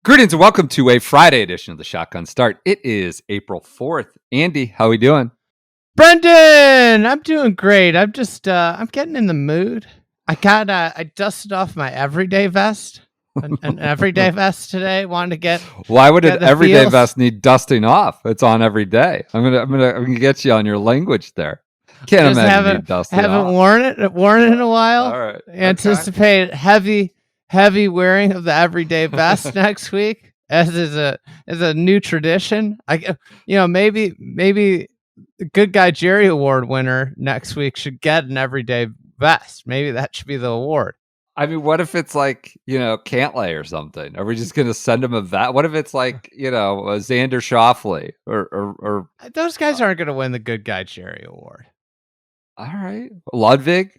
Greetings and welcome to a Friday edition of the Shotgun Start. It is April 4th. Andy, how we doing? Brendan, I'm doing great. I'm just I'm getting in the mood. I dusted off my everyday vest. An everyday vest today. Wanted to get. Why would an everyday vest need dusting off? It's on every day. I'm gonna get you on your language there. Can't just imagine you dusting haven't off. worn it in a while. All right. Anticipate heavy wearing of the everyday vest next week, as is a new tradition. Maybe the Good Guy Jerry Award winner next week should get an everyday vest. Maybe that should be the award. I mean, what if it's like, Cantlay or something? Are we just going to send him a vest? What if it's like, Xander Schauffele or those guys aren't going to win the Good Guy Jerry Award. All right. Ludwig?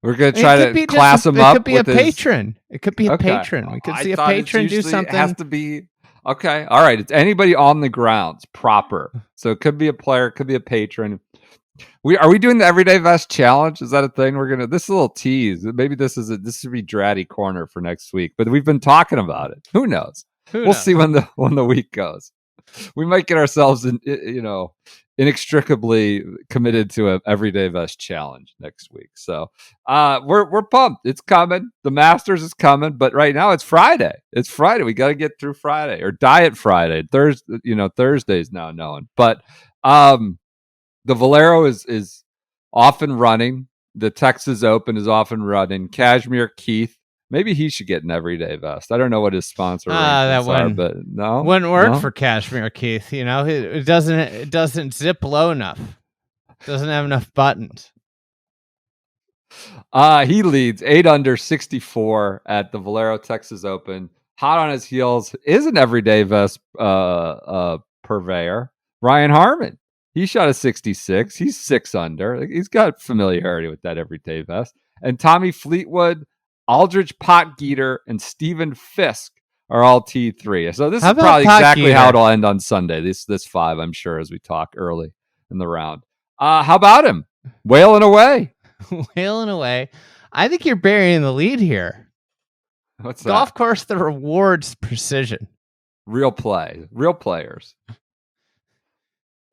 We're going to try to class him up. It could be a patron. It could be a patron. We could see a patron do something. It has to be. Okay. All right. It's anybody on the grounds proper. So it could be a player. It could be a patron. Are we doing the everyday vest challenge? Is that a thing? This is a little tease. Maybe this should be Dratty Corner for next week, but we've been talking about it. Who knows? We'll see when the week goes. We might get ourselves inextricably committed to an everyday vest challenge next week. So we're pumped. It's coming. The Masters is coming, but right now it's Friday. It's Friday. We got to get through Friday, or Diet Friday. Thursday's now known. But the Valero is off and running. The Texas Open is off and running. Cashmere Keith. Maybe he should get an everyday vest. I don't know what his sponsor are, but no, wouldn't work for Cashmere Keith. It doesn't zip low enough. Doesn't have enough buttons. He leads 8 under 64 at the Valero Texas Open. Hot on his heels is an everyday vest purveyor, Ryan Harmon. He shot a 66. He's 6 under. He's got familiarity with that everyday vest. And Tommy Fleetwood, Aldrich Potgieter, and Stephen Fisk are all T3. So this is probably exactly how it'll end on Sunday. This 5, I'm sure, as we talk early in the round. How about him? Wailing away. Wailing away. I think you're burying the lead here. What's that? Golf course, the rewards precision. Real play. Real players.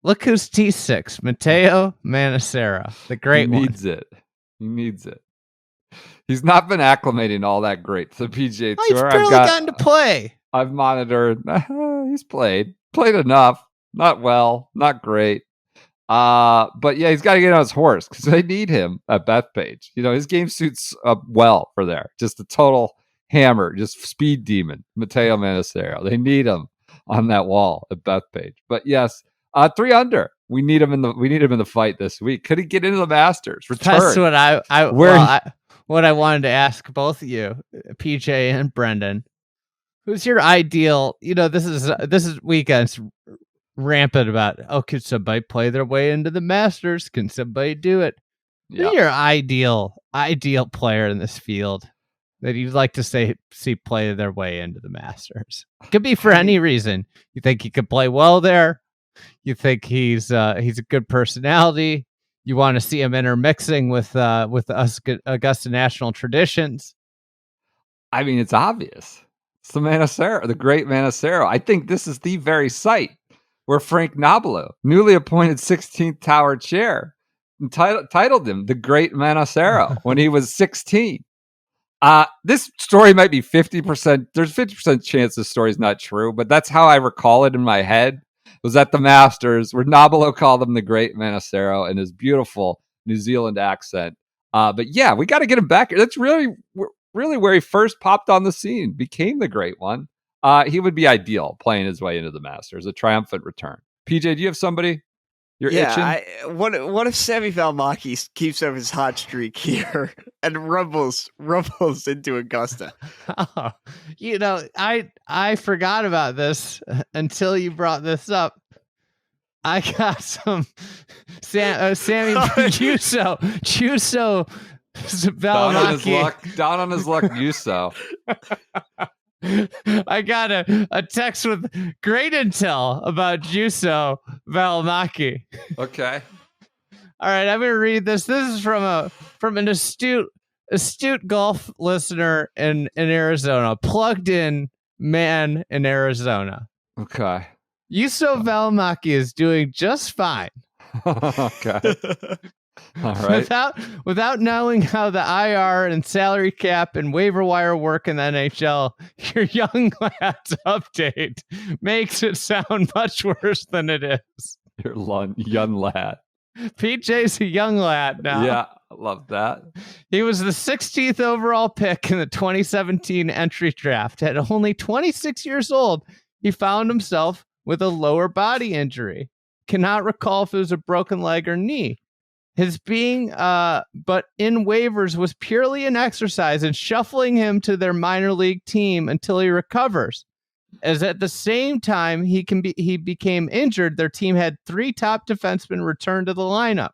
Look who's T6. Matteo Manassero. The great one. He needs it. He's not been acclimating all that great to the PGA Tour. He's barely gotten to play. I've monitored. He's played enough. Not well, not great. But yeah, he's got to get on his horse because they need him at Bethpage. His game suits up well for there. Just a total hammer, just speed demon, Matteo Manassero. They need him on that wall at Bethpage. But yes, 3 under. We need him in the fight this week. Could he get into the Masters? Return. That's what I wanted to ask both of you, PJ and Brendan. Who's your ideal? This is weekends rampant about. Could somebody play their way into the Masters? Can somebody do it? Yeah. Who's your ideal player in this field that you'd like to see play their way into the Masters? Could be for any reason. You think he could play well there? You think he's a good personality? You want to see him intermixing with us Augusta National traditions? I mean, it's obvious. It's the Manassero, the great Manassero. I think this is the very site where Frank Nobilo, newly appointed 16th Tower Chair, titled him the Great Manassero when he was 16. This story might be 50%. There's 50% chance this story is not true, but that's how I recall it in my head. Was at the Masters where Nobilo called him the Great Manassero in his beautiful New Zealand accent. But yeah, we got to get him back here. That's really where he first popped on the scene, became the great one. He would be ideal playing his way into the Masters, a triumphant return. PJ, do you have somebody you're itching? What if Sammy Valimaki keeps up his hot streak here and rumbles into Augusta? Oh, I forgot about this until you brought this up. I got some Sammy Juuso Valimaki. Down on his luck, Juuso. I got a text with great intel about Juuso Valimaki. Okay. All right, I'm going to read this. This is from an astute golf listener in Arizona, plugged in man in Arizona. Okay. Juuso Valimaki is doing just fine. Okay. All right. Without knowing how the IR and salary cap and waiver wire work in the NHL, your young lad's update makes it sound much worse than it is. Your young lad. PJ's a young lad now. Yeah, I love that. He was the 16th overall pick in the 2017 entry draft. At only 26 years old, he found himself with a lower body injury. Cannot recall if it was a broken leg or knee. His being, but in waivers was purely an exercise in shuffling him to their minor league team until he recovers. As at the same time he became injured, their team had 3 top defensemen return to the lineup.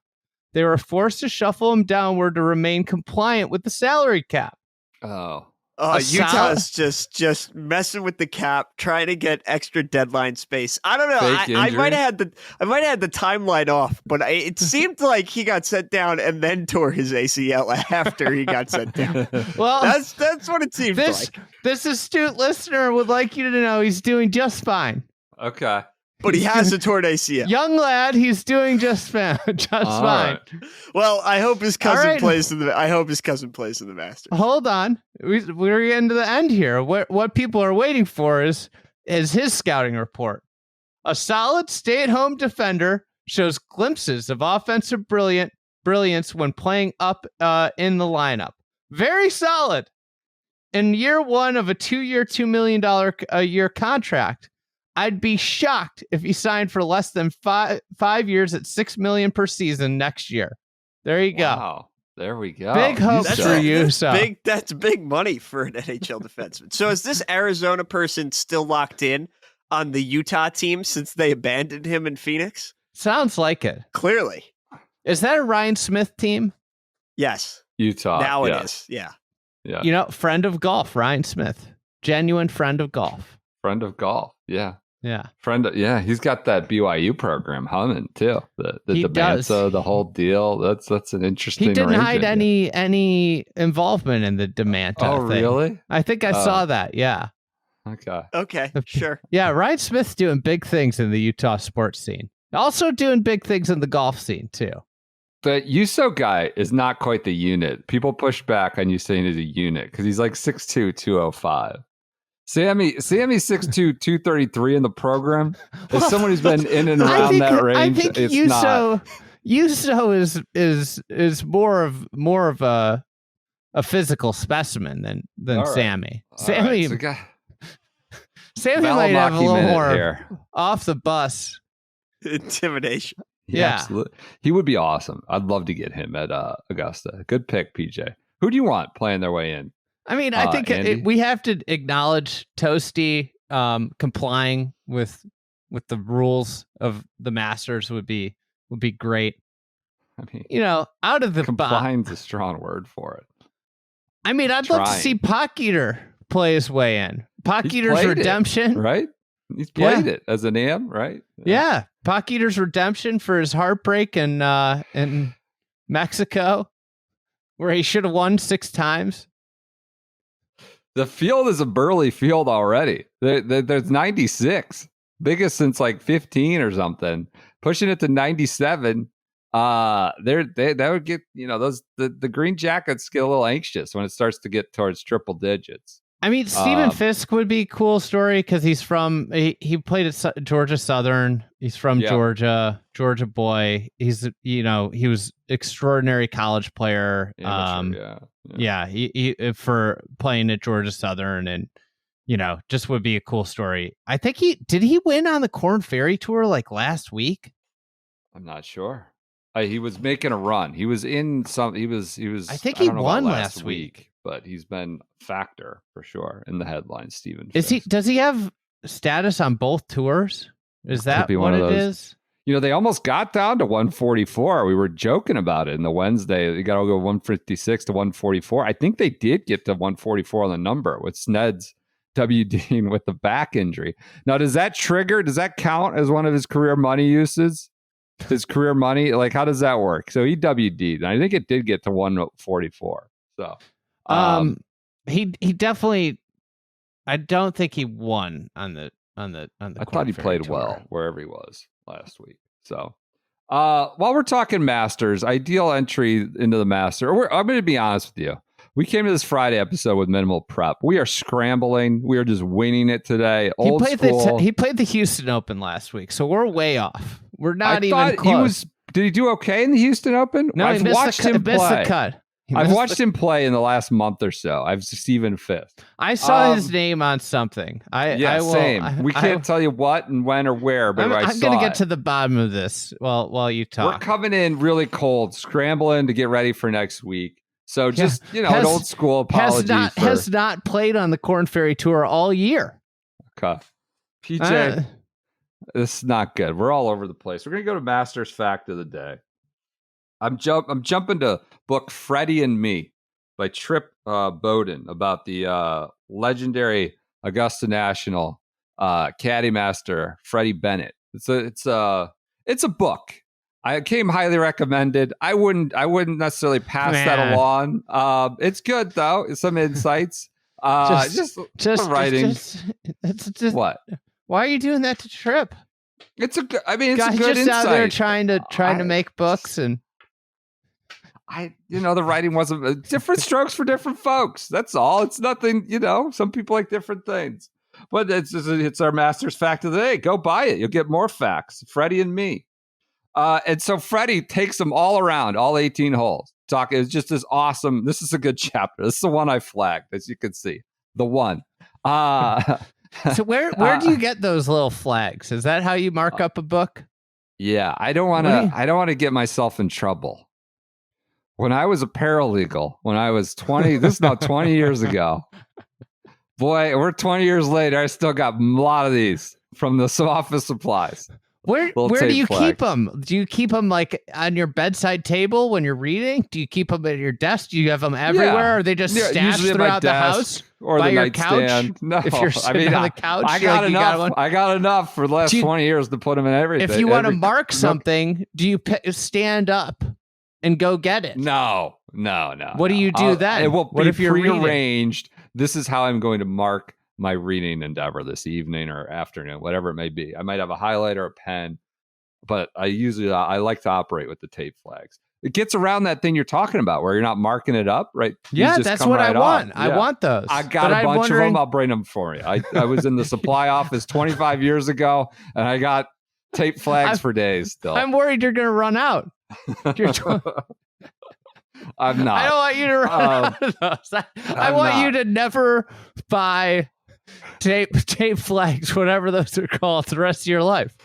They were forced to shuffle him downward to remain compliant with the salary cap. Oh. Utah's just messing with the cap, trying to get extra deadline space. I don't know. I might have had the timeline off, but it seemed like he got sent down and then tore his ACL after he got sent down. Well, that's what it seems like. This astute listener would like you to know he's doing just fine. Okay. But he has a torn ACL. Young lad, he's doing just fine. Fine. Right. Well, I hope his cousin plays in the Masters. Hold on, we're getting to the end here. What people are waiting for is his scouting report. A solid stay-at-home defender shows glimpses of offensive brilliance when playing up in the lineup. Very solid. In year 1 of a 2-year, $2 million a year contract. I'd be shocked if he signed for less than 5 years at $6 million per season next year. There you go. Wow. There we go. Big hopes for you. That's big money for an NHL defenseman. So is this Arizona person still locked in on the Utah team since they abandoned him in Phoenix? Sounds like it. Clearly. Is that a Ryan Smith team? Yes. Utah. Now it is. Yeah. Yeah. You know, friend of golf, Ryan Smith. Genuine friend of golf. Friend of golf. Yeah. Yeah. He's got that BYU program humming too. The Demanto, the whole deal. That's an interesting. He didn't hide any involvement in the Demanto thing. Really? I think I saw that. Yeah. Okay. Sure. Yeah, Ryan Smith's doing big things in the Utah sports scene. Also doing big things in the golf scene too. The Juuso guy is not quite the unit. People push back on you saying he's a unit because he's like 6'2", 205. Sammy 6'2", 233 in the program. As someone who's been in and around that range, I think Juuso is more of a physical specimen than right. Sammy. Sammy Sammy might have a little more here. Off the bus intimidation. Yeah, absolutely. He would be awesome. I'd love to get him at Augusta. Good pick, PJ. Who do you want playing their way in? I mean, I think we have to acknowledge Toasty complying with the rules of the Masters would be great. I mean, out of the complying's a strong word for it. I mean, I'd love to see Pock Eater play his way in. Pock Eater's redemption, right? He's played it as an AM, right? Yeah. Pock Eater's redemption for his heartbreak in Mexico, where he should have won 6 times. The field is a burly field already. There's 96, biggest since like 15 or something. Pushing it to 97. That would get the Green Jackets get a little anxious when it starts to get towards triple digits. I mean, Stephen Fisk would be a cool story because he's from he played at Georgia Southern. He's from Georgia boy. He's he was extraordinary college player. He for playing at Georgia Southern, and just would be a cool story. I think he win on the Corn Ferry Tour like last week. I'm not sure. He was making a run. He was in some. He was. I think he won last week, but he's been a factor for sure in the headlines. Stephen, does he have status on both tours? Is that what it is? They almost got down to 144. We were joking about it in the Wednesday. You got to go 156 to 144. I think they did get to 144 on the number with Sned's WDing with the back injury. Now, does that count as one of his career money uses? His career money, like how does that work? So he WD'd, and I think it did get to 144. So he definitely I don't think he won on the. I thought he played tour. well wherever he was last week. So, while we're talking Masters, ideal entry into the Master. I'm going to be honest with you. We came to this Friday episode with minimal prep. We are scrambling. We are just winging it today. Old school. He played the Houston Open last week, so we're way off. We're not even close. Did he do okay in the Houston Open? No, I've watched him play. Missed the cut. I've watched him play in the last month or so. I've Stephen Fifth. I saw his name on something. Same. We can't tell you what and when or where, but I'm going to get to the bottom of this while you talk. We're coming in really cold, scrambling to get ready for next week. So just, an old school apology. Has not played on the Korn Ferry Tour all year. Okay. PJ, this is not good. We're all over the place. We're going to go to Masters Fact of the Day. I'm jumping to book Freddie and Me by Trip Bowden about the legendary Augusta National caddy master Freddie Bennett. It's a book. I came highly recommended. I wouldn't necessarily pass that along. It's good though. Some insights. Just writing. Just what? Why are you doing that to Trip? It's a good. I mean, it's Guys a good just insight. Out there trying to make books and. The writing wasn't different strokes for different folks. That's all. It's nothing. Some people like different things. But it's our Masters Fact of the Day. Go buy it. You'll get more facts. Freddie and Me. And so Freddie takes them all around, all 18 holes. It's just this awesome. This is a good chapter. This is the one I flagged, as you can see. The one. So where do you get those little flags? Is that how you mark up a book? Yeah, I don't want to get myself in trouble. When I was a paralegal, when I was 20, this is now 20 years ago. Boy, we're 20 years later. I still got a lot of these from the office supplies. Where do you keep them? Do you keep them like on your bedside table when you're reading? Do you keep them at your desk? Do you have them everywhere? Or are they just stashed throughout the house or by the your couch? No, if you're sitting on the couch, I got enough. I got enough for the last 20 years to put them in everything. If you want to mark something, do you stand up and go get it? No. What do you do then? It will what be if you're prearranged. This is how I'm going to mark my reading endeavor this evening or afternoon, whatever it may be. I might have a highlighter or a pen, but I like to operate with the tape flags. It gets around that thing you're talking about where you're not marking it up, right? Yeah, that's what I want. I want those. I got a bunch of them. I'll bring them for you. I was in the supply office 25 years ago, and I got tape flags for days still. I'm worried you're going to run out. I'm not. I don't want you to run out of those. I want you to never buy tape flags, whatever those are called, the rest of your life.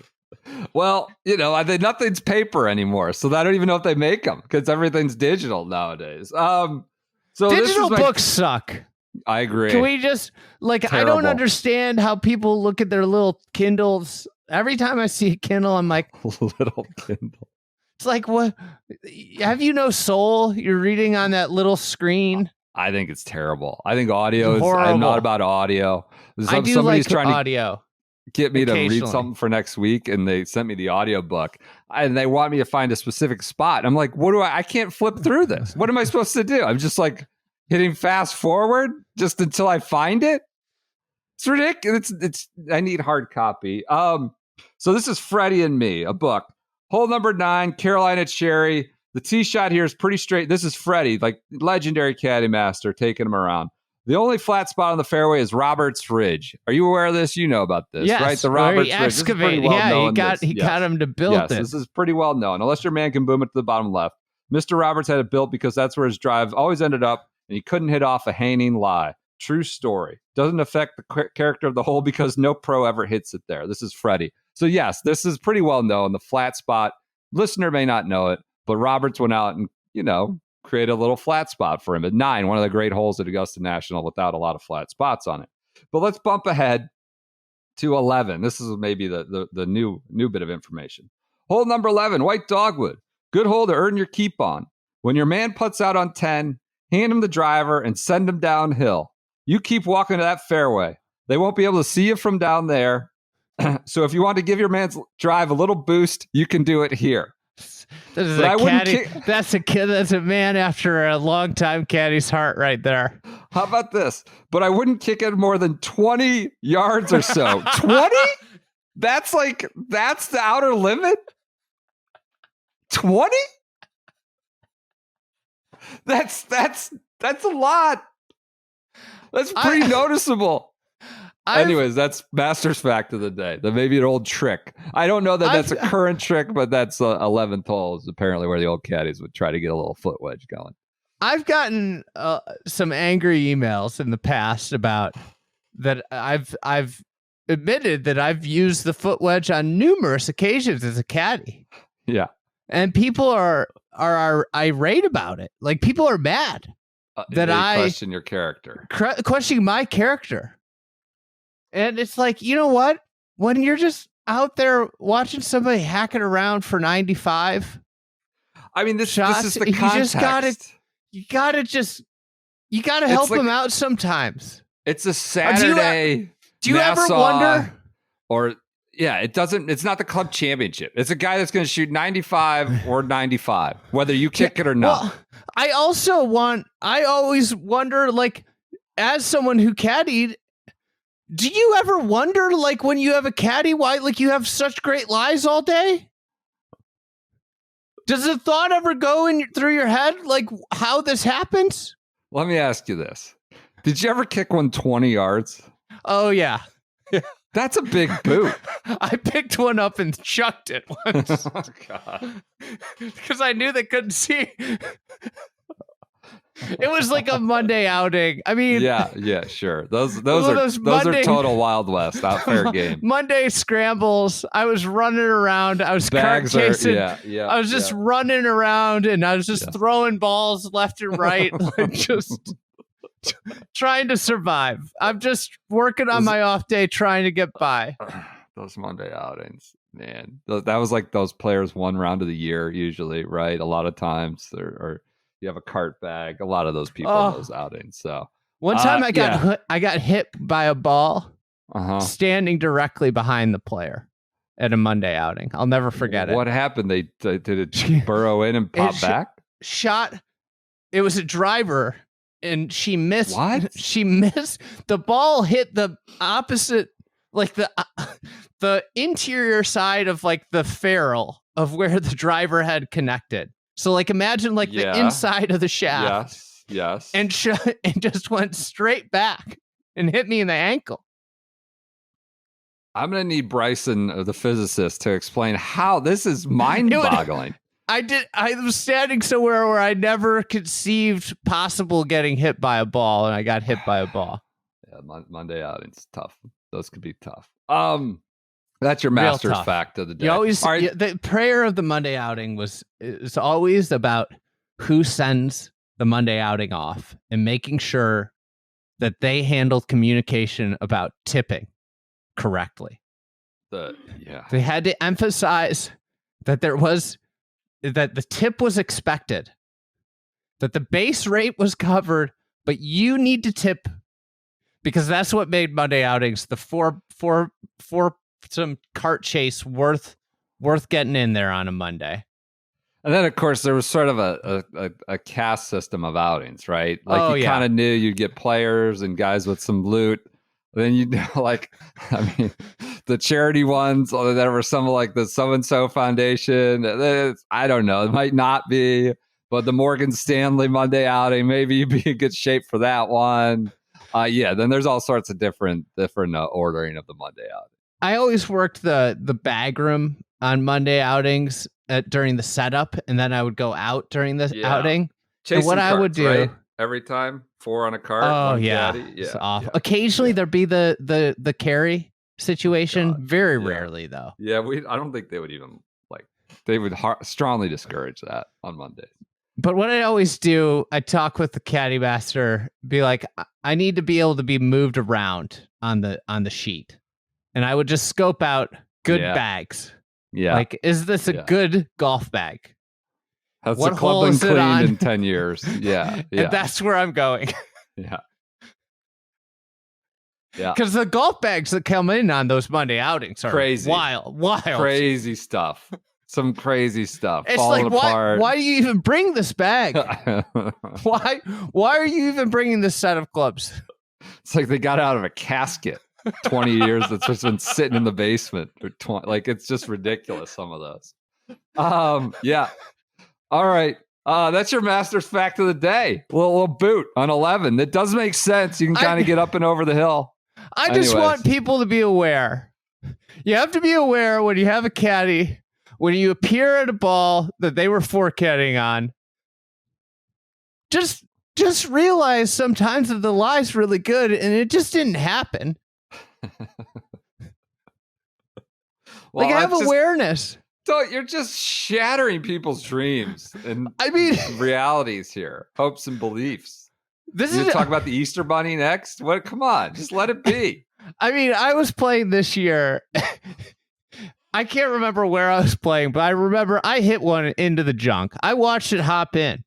Well, nothing's paper anymore, so I don't even know if they make them because everything's digital nowadays. So digital books suck. I agree. Can we just Terrible. I don't understand how people look at their little Kindles. Every time I see a Kindle, I'm like, little Kindle. It's like, what? Have you no soul? You're reading on that little screen. I think it's terrible. I think audio is. I'm not about audio. Somebody's trying audio. To get me to read something for next week, and they sent me the audio book, and they want me to find a specific spot. I'm like, what do I can't flip through this. What am I supposed to do? I'm just like hitting fast forward just until I find it. It's ridiculous. I need hard copy. So this is Freddie and Me, a book. Hole number 9, Carolina Cherry. The tee shot here is pretty straight. This is Freddie, like legendary caddy master, taking him around. The only flat spot on the fairway is Roberts Ridge. Are you aware of this? You know about this, right? The Roberts Ridge. This is pretty well known. He got him to build this. This is pretty well known. Unless your man can boom it to the bottom left. Mr. Roberts had it built because that's where his drive always ended up, and he couldn't hit off a hanging lie. True story. Doesn't affect the character of the hole because no pro ever hits it there. This is Freddie. So yes, this is pretty well known. The flat spot, listener may not know it, but Roberts went out and, created a little flat spot for him at 9, one of the great holes at Augusta National without a lot of flat spots on it. But let's bump ahead to 11. This is maybe the new bit of information. Hole number 11, White Dogwood. Good hole to earn your keep on. When your man puts out on 10, hand him the driver and send him downhill. You keep walking to that fairway. They won't be able to see you from down there. So if you want to give your man's drive a little boost, you can do it here. That's a man after a long time caddy's heart right there. How about this? But I wouldn't kick it more than 20 yards or so. 20? That's the outer limit? 20? That's a lot. That's pretty noticeable. Anyways, that's Masters fact of the day. That may be an old trick. I don't know that that's a current trick, but that's 11th hole is apparently where the old caddies would try to get a little foot wedge going. I've gotten some angry emails in the past about that. I've admitted that I've used the foot wedge on numerous occasions as a caddy. Yeah, and people are irate about it. Like, people are mad that I question your character, questioning my character. And it's like, you know what? When you're just out there watching somebody hacking around for 95, I mean, this shots, is the context. You gotta help them out sometimes. It's a Saturday. Do you ever wonder? Or it's not the club championship. It's a guy that's going to shoot 95 or 95, whether you kick it or not. Well, I always wonder, like, as someone who caddied, do you ever wonder, like, when you have a caddy, why, like, you have such great lies all day? Does the thought ever go through your head, like, how this happens? Let me ask you this. Did you ever kick one 20 yards? Oh, yeah. That's a big boot. I picked one up and chucked it once. Oh, God. Because I knew they couldn't see. It was like a Monday outing. I mean, yeah, sure. Those are total Wild West, out fair game. Monday scrambles. I was running around. I was cart chasing. I was just running around, and I was just throwing balls left and right, like, just trying to survive. I'm just working on my off day, trying to get by. Those Monday outings, man. That was like those players one round of the year, usually, right? A lot of times, or you have a cart bag. A lot of those people in those outings. So one time I got hit by a ball standing directly behind the player at a Monday outing. I'll never forget it. What happened? Did it burrow in and pop back? It was a driver, and she missed. What? She missed. The ball hit the opposite, like the interior side of, like, the ferrule of where the driver had connected. So, like, imagine, like, the inside of the shaft. Yes. And just went straight back and hit me in the ankle. I'm going to need Bryson, the physicist, to explain how this is mind-boggling. I was standing somewhere where I never conceived possible getting hit by a ball, and I got hit by a ball. Yeah, Monday outings, tough. Those could be tough. That's your Masters fact of the day. The prayer of the Monday outing is always about who sends the Monday outing off and making sure that they handled communication about tipping correctly. They had to emphasize that that the tip was expected, that the base rate was covered, but you need to tip, because that's what made Monday outings the four some cart chase worth getting in there on a Monday. And then, of course, there was sort of a caste system of outings, right? Like, you kind of knew you'd get players and guys with some loot. Then you know, like, I mean, the charity ones, there were some like the so-and-so foundation. I don't know. It might not be, but the Morgan Stanley Monday outing, maybe you'd be in good shape for that one. Then there's all sorts of different ordering of the Monday outing. I always worked the bag room on Monday outings during the setup, and then I would go out during the outing. Chasing what carts, I would do, right? Every time, 4 on a cart. Oh yeah, it's awful. Occasionally there'd be the carry situation. Very rarely though. Yeah, I don't think they would even they would strongly discourage that on Mondays. But what I always do, I talk with the caddy master, be like, I need to be able to be moved around on the sheet. And I would just scope out good bags. Yeah. Like, is this a good golf bag? Has the club been cleaned in 10 years? Yeah. And that's where I'm going. Yeah. Because the golf bags that come in on those Monday outings are crazy. Wild. Crazy stuff. Some crazy stuff. It's falling like, apart. Why do you even bring this bag? Why are you even bringing this set of clubs? It's like they got out of a casket 20 years that's just been sitting in the basement. Or like, it's just ridiculous, some of those. Yeah. All right. That's your Masters fact of the day. A little boot on 11. That does make sense. You can kind of get up and over the hill. I just want people to be aware. You have to be aware when you have a caddy, when you appear at a ball that they were forecaddying on. Just realize sometimes that the lie's really good and it just didn't happen. Well, have awareness. So you're just shattering people's dreams and realities here, hopes and beliefs. You talk about the Easter Bunny next? What? Come on, just let it be. I mean, I was playing this year. I can't remember where I was playing, but I remember I hit one into the junk. I watched it hop in.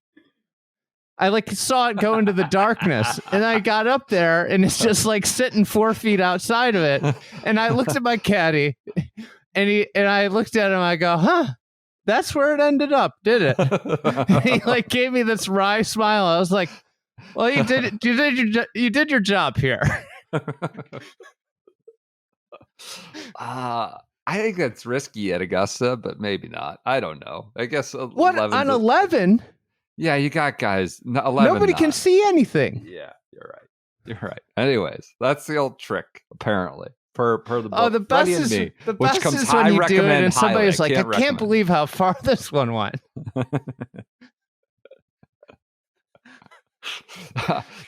I saw it go into the darkness, and I got up there, and it's just sitting 4 feet outside of it. And I looked at my caddy, and I looked at him. I go, "Huh, that's where it ended up, did it?" And he gave me this wry smile. I was like, "Well, you did your job here." I think that's risky at Augusta, but maybe not. I don't know. I guess what on 11? Yeah, you got guys. 11. Nobody can see anything. Yeah, you're right. Anyways, that's the old trick, apparently. Per the book. Oh, the best is when you do it and somebody's like, I can't believe how far this one went.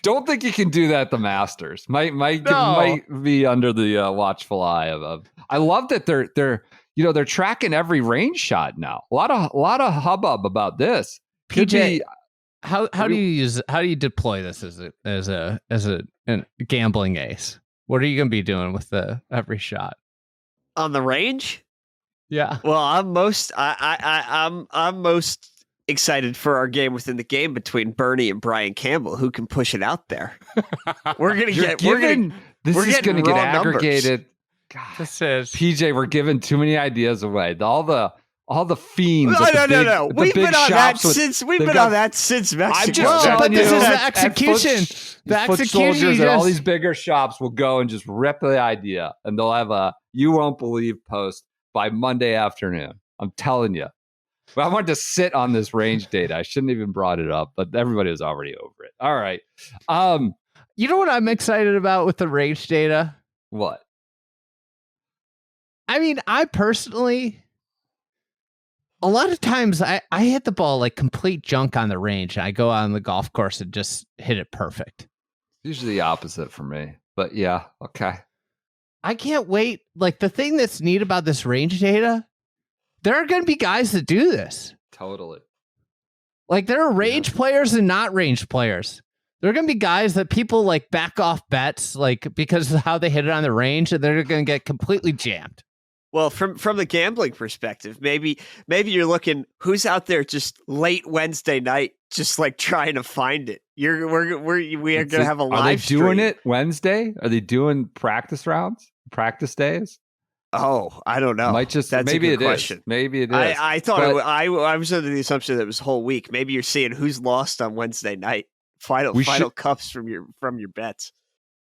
Don't think you can do that at the Masters. Might be under the watchful eye of. I love that they're tracking every range shot now. A lot of hubbub about this. PJ, how do you deploy this as a gambling ace? What are you going to be doing with every shot on the range? Yeah. Well, I'm most excited for our game within the game between Bernie and Brian Campbell, who can push it out there. This is going to get aggregated. God, this is PJ. We're giving too many ideas away. All the fiends. No. We've been on that since Mexico. I'm just telling you, this is the execution. The execution. Soldiers at all these bigger shops will go and just rip the idea, and they'll have a "you won't believe" post by Monday afternoon. I'm telling you. But I wanted to sit on this range data. I shouldn't even brought it up, but everybody was already over it. All right. You know what I'm excited about with the range data? What? I mean, I personally, a lot of times I hit the ball complete junk on the range. I go out on the golf course and just hit it perfect. Usually the opposite for me, but yeah, okay. I can't wait. The thing that's neat about this range data, there are going to be guys that do this. Totally. There are range players and not range players. There are going to be guys that people back off bets because of how they hit it on the range, and they're going to get completely jammed. Well, from the gambling perspective, maybe you're looking who's out there just late Wednesday night, just trying to find it. We are going to have a live. Are they stream. doing it Wednesday? Are they doing practice rounds, practice days? Oh, I don't know. That's maybe a good question. Maybe it is. I thought I was under the assumption that it was whole week. Maybe you're seeing who's lost on Wednesday night. Final cups from your bets.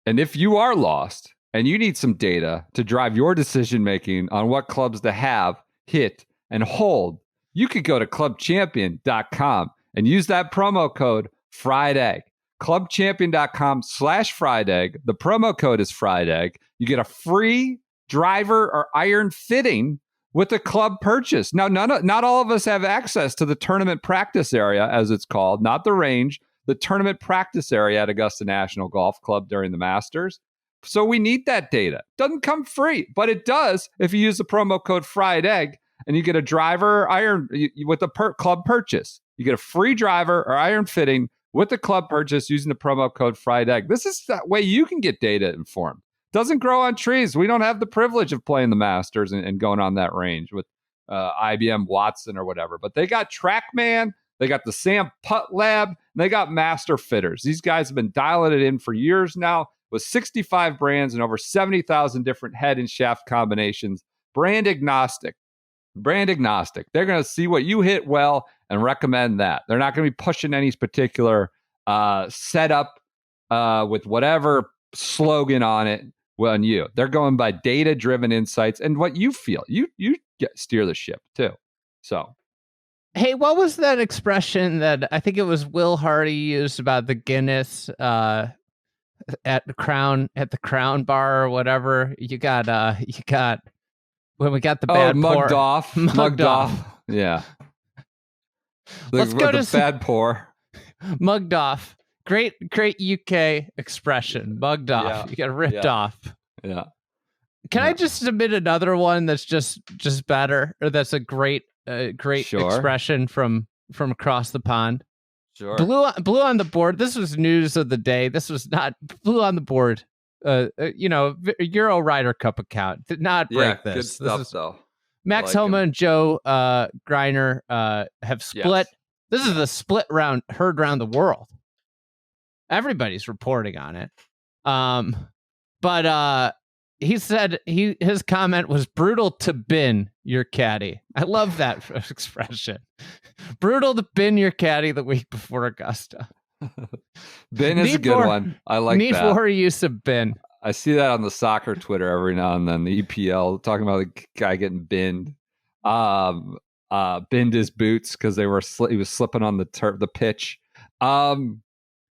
And if you are lost and you need some data to drive your decision making on what clubs to have, hit, and hold, you could go to clubchampion.com and use that promo code Fried Egg. Clubchampion.com/Fried Egg. The promo code is Fried Egg. You get a free driver or iron fitting with a club purchase. Now, not all of us have access to the tournament practice area, as it's called, not the range, the tournament practice area at Augusta National Golf Club during the Masters. So we need that data. Doesn't come free, but it does if you use the promo code Fried Egg and you get a driver or iron with a club purchase. You get a free driver or iron fitting with the club purchase using the promo code Fried Egg. This is the way you can get data informed. Doesn't grow on trees. We don't have the privilege of playing the Masters and going on that range with IBM Watson or whatever. But they got TrackMan, they got the Sam Putt Lab, and they got Master Fitters. These guys have been dialing it in for years now with 65 brands and over 70,000 different head and shaft combinations. Brand agnostic. Brand agnostic. They're going to see what you hit well and recommend that. They're not going to be pushing any particular setup with whatever slogan on it on you. They're going by data-driven insights and what you feel. You steer the ship too. So, hey, what was that expression that I think it was Will Hardie used about the Guinness at the Crown Bar or whatever? You got when we got the bad mugged pour. off. Mugged off. Yeah. Let's go to bad pour. Mugged off. Great UK expression. Mugged off. Yeah. You got ripped off. Yeah. Can I just submit another one that's just better, or that's a great expression from across the pond? Sure. Blue on the board. This was news of the day. This was not blue on the board. Euro Ryder Cup account did not break this. Good stuff though. Max Homa and Joe Greiner have split. Yes. This is the split round heard around the world. Everybody's reporting on it. But he said his comment was brutal to bin your caddy. I love that expression. Brutal to bin your caddy the week before Augusta. Bin is a good one. I like that. Need more use of bin. I see that on the soccer Twitter every now and then. The EPL talking about the guy getting binned. Binned his boots because he was slipping on the pitch.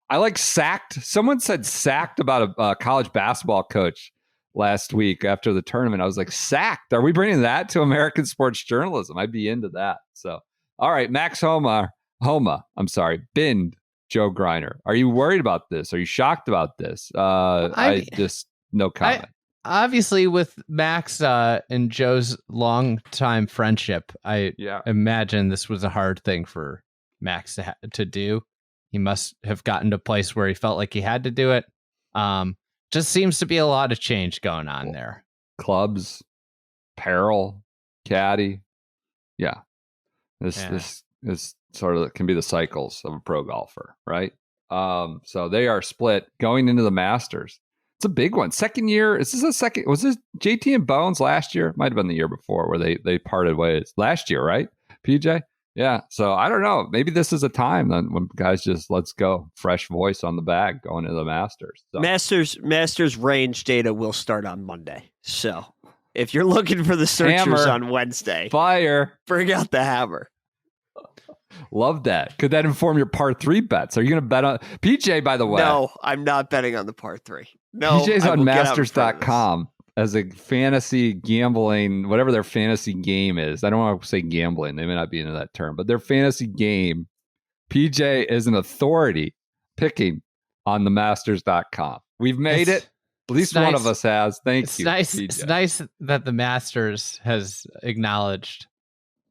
I like sacked. Someone said sacked about a college basketball coach last week after the tournament. I was like, sacked? Are we bringing that to American sports journalism? I'd be into that. So, all right, Max Homa, binned Joe Greiner. Are you worried about this? Are you shocked about this? I just no comment. Obviously, with Max and Joe's longtime friendship, I imagine this was a hard thing for Max to do. He must have gotten to a place where he felt like he had to do it. Just seems to be a lot of change going on there. Clubs, apparel, caddy. Yeah. This sort of can be the cycles of a pro golfer, right? So they are split going into the Masters. It's a big one. Second year. Was this JT and Bones last year? Might have been the year before where they parted ways. Last year, right? PJ? Yeah. So I don't know. Maybe this is a time then when guys just let's go. Fresh voice on the bag going into the Masters. So. Masters range data will start on Monday. So if you're looking for the searchers on Wednesday, bring out the hammer. Love that. Could that inform your par 3 bets? Are you going to bet on PJ, by the way? No, I'm not betting on the par 3. No, PJ's on masters.com as a fantasy gambling, whatever their fantasy game is. I don't want to say gambling. They may not be into that term, but their fantasy game, PJ is an authority picking on the masters.com. We've made it. At least one of us has. Thank you. Nice. PJ. It's nice that the Masters has acknowledged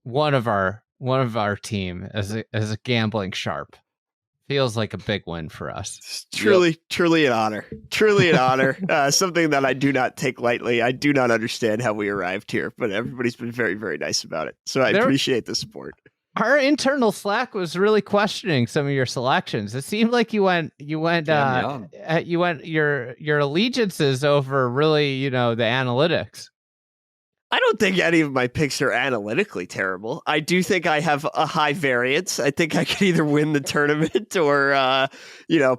one of our team as a gambling sharp. Feels like a big win for us. It's truly an honor. Truly an honor. Something that I do not take lightly. I do not understand how we arrived here, but everybody's been very, very nice about it. So I appreciate the support. Our internal Slack was really questioning some of your selections. It seemed like you went your allegiances over really, the analytics. I don't think any of my picks are analytically terrible. I do think I have a high variance. I think I could either win the tournament or,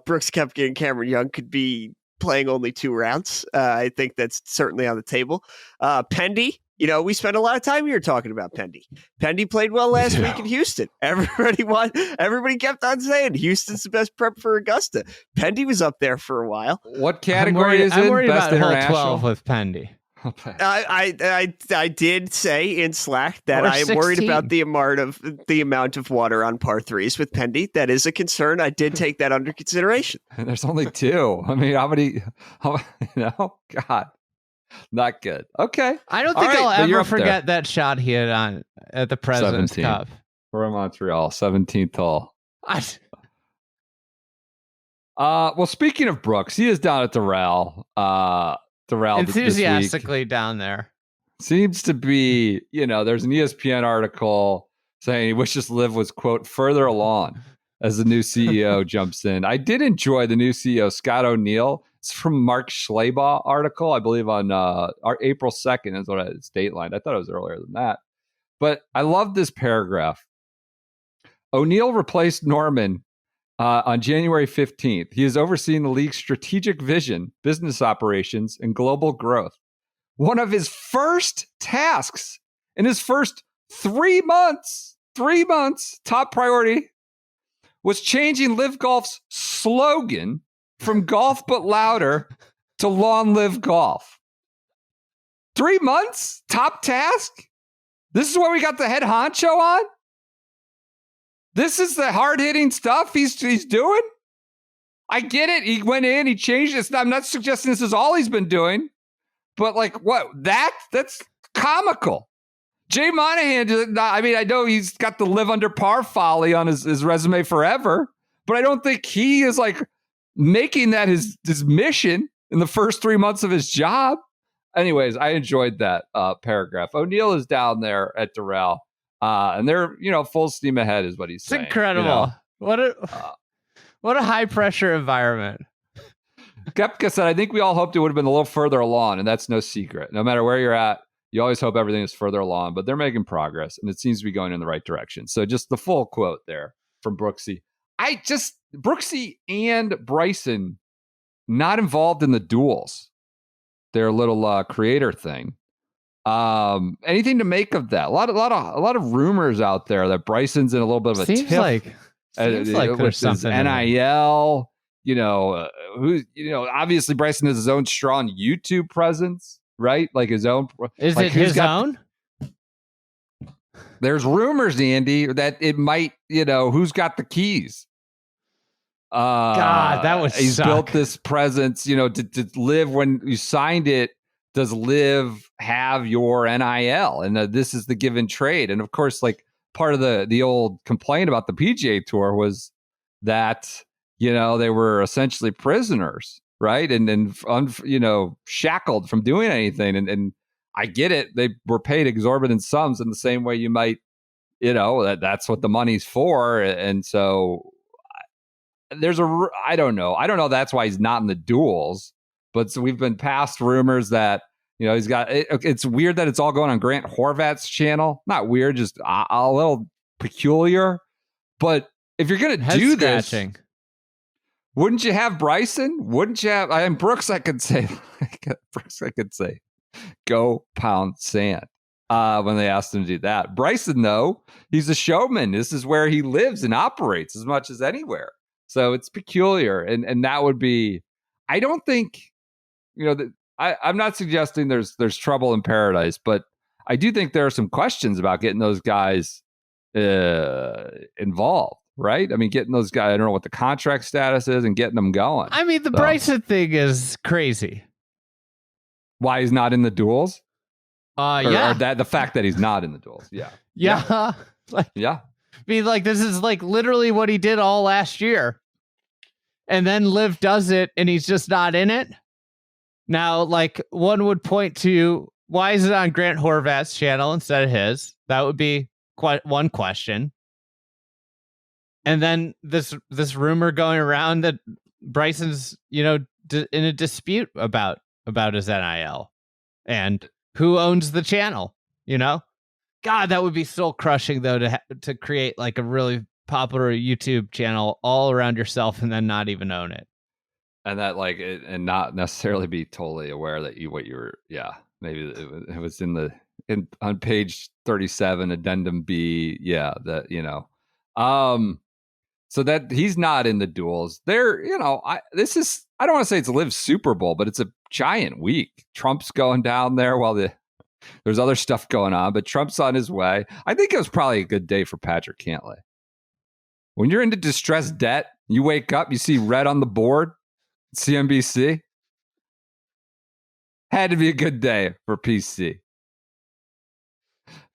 Brooks Koepka and Cameron Young could be playing only 2 rounds. I think that's certainly on the table. Pendy, we spent a lot of time here talking about Pendy. Pendy played well last week in Houston. Everybody kept on saying Houston's the best prep for Augusta. Pendy was up there for a while. What category is it? I'm worried Best about hole 12 with Pendy. Okay. I did say in Slack that I am worried about the amount of water on par 3s with Pendy. That is a concern. I did take that under consideration. And there's only 2. I mean, how many? God, not good. Okay, I don't think I'll ever forget that shot he had on at the President's Cup for Montreal, 17th hole. Well, speaking of Brooks, he is down at Doral. Doral enthusiastically down there. Seems to be, there's an ESPN article saying he wishes LIV was, quote, further along as the new CEO jumps in. I did enjoy the new CEO, Scott O'Neill. It's from Mark Schleybaugh article, I believe on April 2nd is what it's dateline. I thought it was earlier than that. But I love this paragraph. O'Neill replaced Norman on January 15th. He is overseeing the league's strategic vision, business operations, and global growth. One of his first tasks in his first 3 months, top priority was changing LIV Golf's slogan from golf but louder to long live golf. 3 months? Top task? This is what we got the head honcho on? This is the hard-hitting stuff he's doing? I get it. He went in, he changed it. I'm not suggesting this is all he's been doing, but like what? That's comical. Jay Monahan, I mean, I know he's got the live under par folly on his resume forever, but I don't think he is like making that his mission in the first 3 months of his job. Anyways, I enjoyed that paragraph. O'Neill is down there at Doral, and they're full steam ahead is what he's saying. It's incredible. What a high pressure environment. Koepka said, I think we all hoped it would have been a little further along, and that's no secret. No matter where you're at, you always hope everything is further along, but they're making progress, and it seems to be going in the right direction. So just the full quote there from Brooksy. Brooksy and Bryson not involved in the duels. Their little creator thing. Anything to make of that? A lot of rumors out there that Bryson's in a little bit of a seems tiff. like there's something NIL. Obviously Bryson has his own strong YouTube presence, right? Like his own. Is it his own? There's rumors, Andy, that it might. Who's got the keys? God, that was he's built this presence, to live. When you signed it, does live have your NIL? And this is the give and trade. And of course, like part of the old complaint about the PGA Tour was that they were essentially prisoners, right? And shackled from doing anything. And I get it; they were paid exorbitant sums in the same way you might, that's what the money's for. And so I don't know. That's why he's not in the duels. But so we've been past rumors that he's got. It's weird that it's all going on Grant Horvat's channel. Not weird, just a little peculiar. But if you're gonna do this, wouldn't you have Bryson? Wouldn't you have? Brooks. I could say, go pound sand. When they asked him to do that, Bryson though, he's a showman. This is where he lives and operates as much as anywhere. So it's peculiar, and that would be. I don't think, I'm not suggesting there's trouble in paradise, but I do think there are some questions about getting those guys involved, right? I mean, getting those guys. I don't know what the contract status is and getting them going. I mean, the Bryson thing is crazy. Why he's not in the duels? Yeah. Or the fact that he's not in the duels. Yeah. Yeah. Yeah. I mean, this is literally what he did all last year. And then LIV does it and he's just not in it. Now, one would point to, why is it on Grant Horvat's channel instead of his? That would be quite one question. And then this rumor going around that Bryson's, in a dispute about his NIL and who owns the channel, God, that would be soul crushing though to create a really popular YouTube channel all around yourself and then not even own it, and that and not necessarily be totally aware that maybe it was on page 37 addendum B, so that he's not in the duels there. I don't want to say it's LIV Super Bowl, but it's a giant week. Trump's going down there while there's other stuff going on, but Trump's on his way. I think it was probably a good day for Patrick Cantlay. When you're into distressed debt, you wake up, you see red on the board, CNBC. Had to be a good day for PC.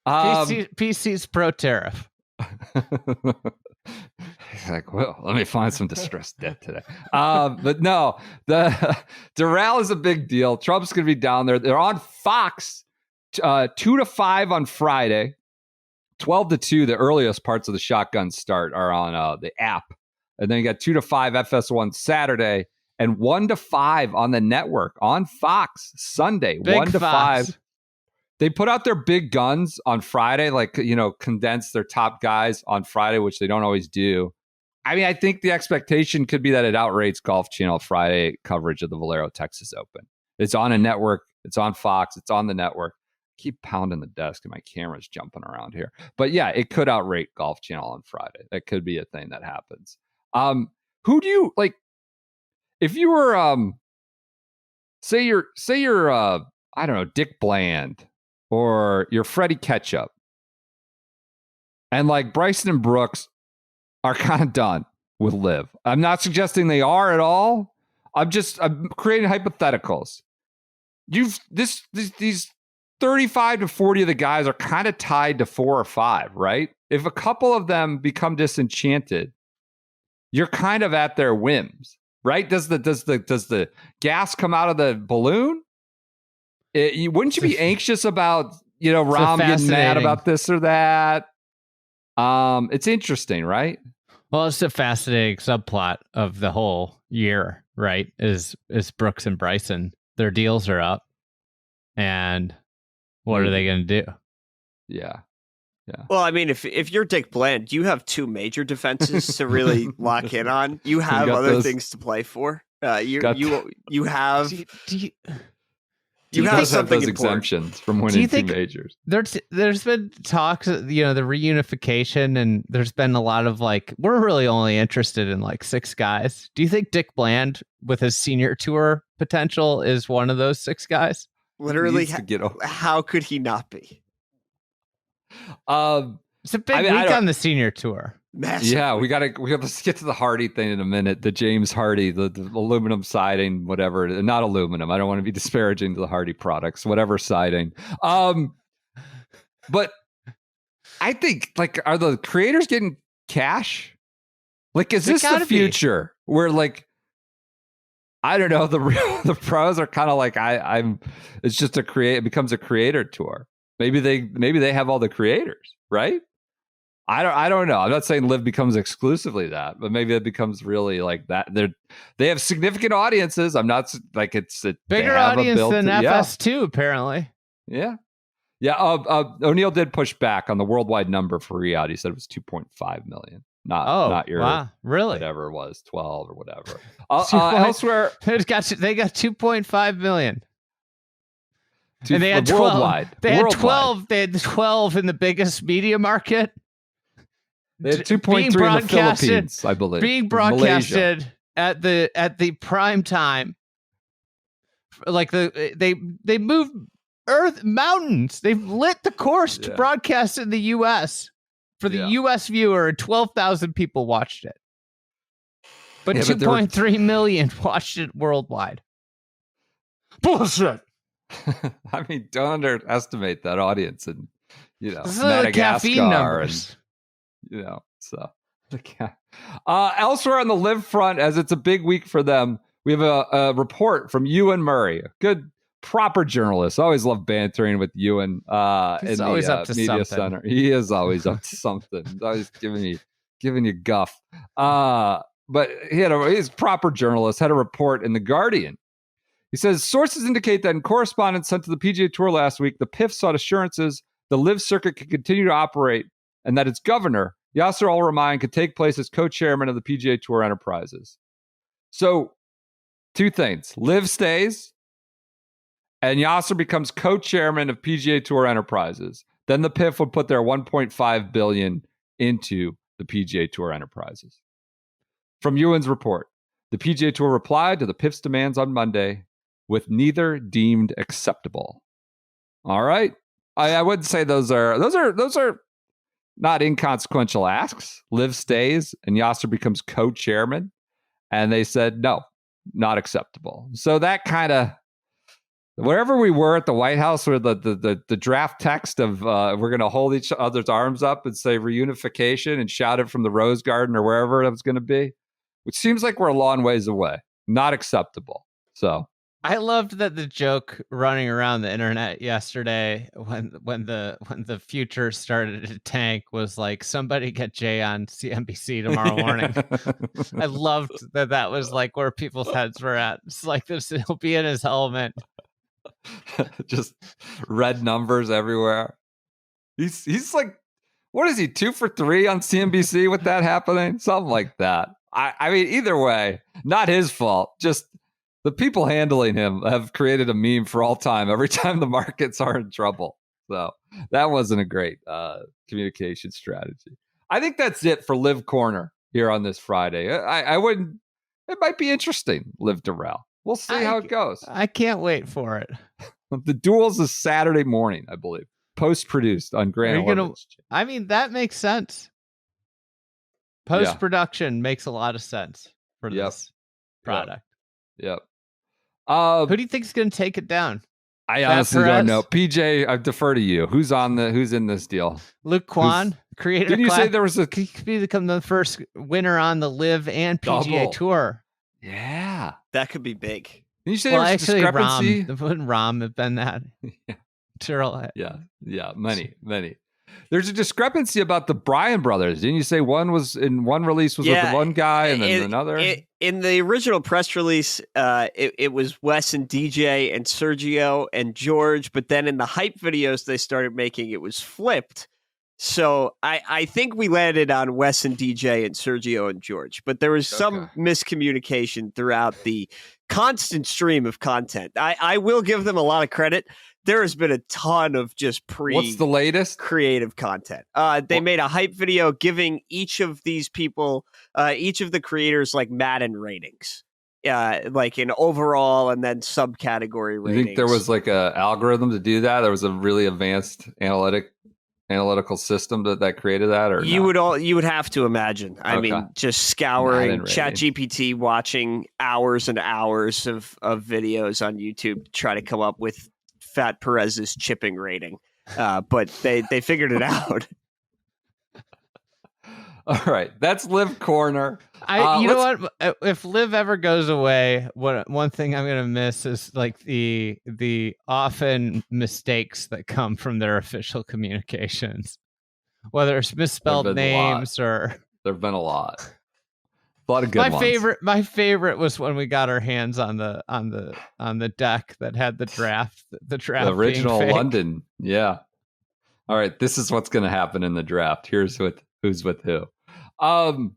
PC's pro tariff. He's like, well, let me find some distressed debt today. But no, the Doral is a big deal. Trump's going to be down there. They're on Fox 2 to 5 on Friday. 12 to 2, the earliest parts of the shotgun start are on the app. And then you got 2 to 5 FS1 Saturday and 1 to 5 on the network on Fox Sunday. Big 1 to Fox. 5. they put out their big guns on Friday, like, condense their top guys on Friday, which they don't always do. I mean, I think the expectation could be that it outrates Golf Channel Friday coverage of the Valero Texas Open. It's on a network. It's on Fox. It's on the network. Keep pounding the desk and my camera's jumping around here. But yeah, it could outrate Golf Channel on Friday. That could be a thing that happens. Who do you like if you were say you're I don't know, Dick Bland or you're Freddie Ketchup, and like Bryson and Brooks are kind of done with LIV. I'm not suggesting they are at all. I'm creating hypotheticals. These 35 to 40 of the guys are kind of tied to 4 or 5, right? If a couple of them become disenchanted, you're kind of at their whims, right? Does the gas come out of the balloon? Wouldn't you be anxious about, Rahm getting mad about this or that? It's interesting, right? Well, it's a fascinating subplot of the whole year, right? Is Brooks and Bryson, their deals are up, and what are they going to do? Yeah. Well, I mean, if you're Dick Bland, you have 2 major defenses to really lock in on. You have other things to play for. You have. You have something those exemptions from winning 2 majors. There's been talks, the reunification, and there's been a lot of we're really only interested in 6 guys. Do you think Dick Bland, with his senior tour potential, is one of those 6 guys? Literally, how could he not be? It's a big week on the senior tour. Massive. Yeah, we gotta let's get to the Hardie thing in a minute. The James Hardie, the aluminum siding, whatever. Not aluminum. I don't want to be disparaging to the Hardie products, whatever siding. But I think are the creators getting cash? Is this the future where I don't know, the pros are kind of I'm it's just it becomes a creator tour. Maybe they have all the creators, right? I don't know. I'm not saying LIV becomes exclusively that, but maybe it becomes really that. They have significant audiences. I'm not it's a bigger audience than FS2 apparently. Yeah. O'Neill did push back on the worldwide number for Riyadh. He said it was 2.5 million. Not your really whatever it was, 12 or whatever. Elsewhere, they got 2.5 million. And they had 12. Worldwide. They had 12. They had 12 in the biggest media market. They had 2.3 in the Philippines, I believe. Being broadcasted at the prime time. They moved mountains. They've lit the course to broadcast in the U.S. for the U.S. viewer, and 12,000 people watched it. But 2.3 million watched it worldwide. Bullshit. I mean, don't underestimate that audience in, Madagascar and, elsewhere on the LIV front, as it's a big week for them, we have a report from Ewan Murray, a good, proper journalist. I always love bantering with Ewan He's in always the up to media something. center. He is always up to something. He's always giving you guff. But he had his proper journalist had a report in The Guardian. He says, sources indicate that in correspondence sent to the PGA Tour last week, the PIF sought assurances the LIV circuit could continue to operate and that its governor, Yasser Al-Rumayyan, could take place as co-chairman of the PGA Tour Enterprises. So, 2 things. LIV stays and Yasser becomes co-chairman of PGA Tour Enterprises. Then the PIF would put their $1.5 billion into the PGA Tour Enterprises. From Ewan's report, the PGA Tour replied to the PIF's demands on Monday with neither deemed acceptable. All right. I wouldn't say those are not inconsequential asks. LIV stays and Yasser becomes co-chairman. And they said, no, not acceptable. So that kind of, wherever we were at the White House, where the draft text of we're going to hold each other's arms up and say reunification and shout it from the Rose Garden or wherever it was going to be, which seems like we're a long ways away. Not acceptable. So I loved that the joke running around the internet yesterday when the future started to tank was somebody get Jay on CNBC tomorrow morning. I loved that was where people's heads were at. It's this, he'll be in his element. Just red numbers everywhere. He's like, what is he, 2 for 3 on CNBC with that happening? Something like that. I mean, either way, not his fault. Just the people handling him have created a meme for all time every time the markets are in trouble. So that wasn't a great communication strategy. I think that's it for LIV Corner here on this Friday. I wouldn't. It might be interesting, LIV Doral. We'll see how it goes. I can't wait for it. The Duels is Saturday morning, I believe. Post-produced on Grand. I mean, that makes sense. Post-production makes a lot of sense for this product. Yep. Who do you think is going to take it down? I honestly don't know. PJ, I defer to you. Who's in this deal? Luke Kwan, creator. Didn't you say there was he could become the first winner on the LIV and PGA Tour? Yeah, that could be big. Didn't you say there was a discrepancy? Wouldn't Rom have been that? Yeah, many. There's a discrepancy about the Bryan brothers. Didn't you say one release was with the one guy and then another? In the original press release, it was Wes and DJ and Sergio and George, but then in the hype videos they started making, it was flipped. So I think we landed on Wes and DJ and Sergio and George, but there was some miscommunication throughout the constant stream of content. I will give them a lot of credit. There has been a ton of just what's the latest creative content. They made a hype video giving each of these people, each of the creators, like Madden ratings, like in overall and then subcategory ratings. You think there was like a algorithm to do that? There was a really advanced analytical system that created that, or you would have to imagine. I mean, just scouring ChatGPT, watching hours and hours of videos on YouTube to try to come up with Fat Perez's chipping rating, but they figured it out. All right, that's LIV Corner. You know what? If LIV ever goes away, one thing I'm gonna miss is like the often mistakes that come from their official communications, whether it's misspelled names or there've been a lot. A lot of good ones. My favorite was when we got our hands on the deck that had the draft. The original London. Yeah. All right. This is what's going to happen in the draft. Here's who's with who. All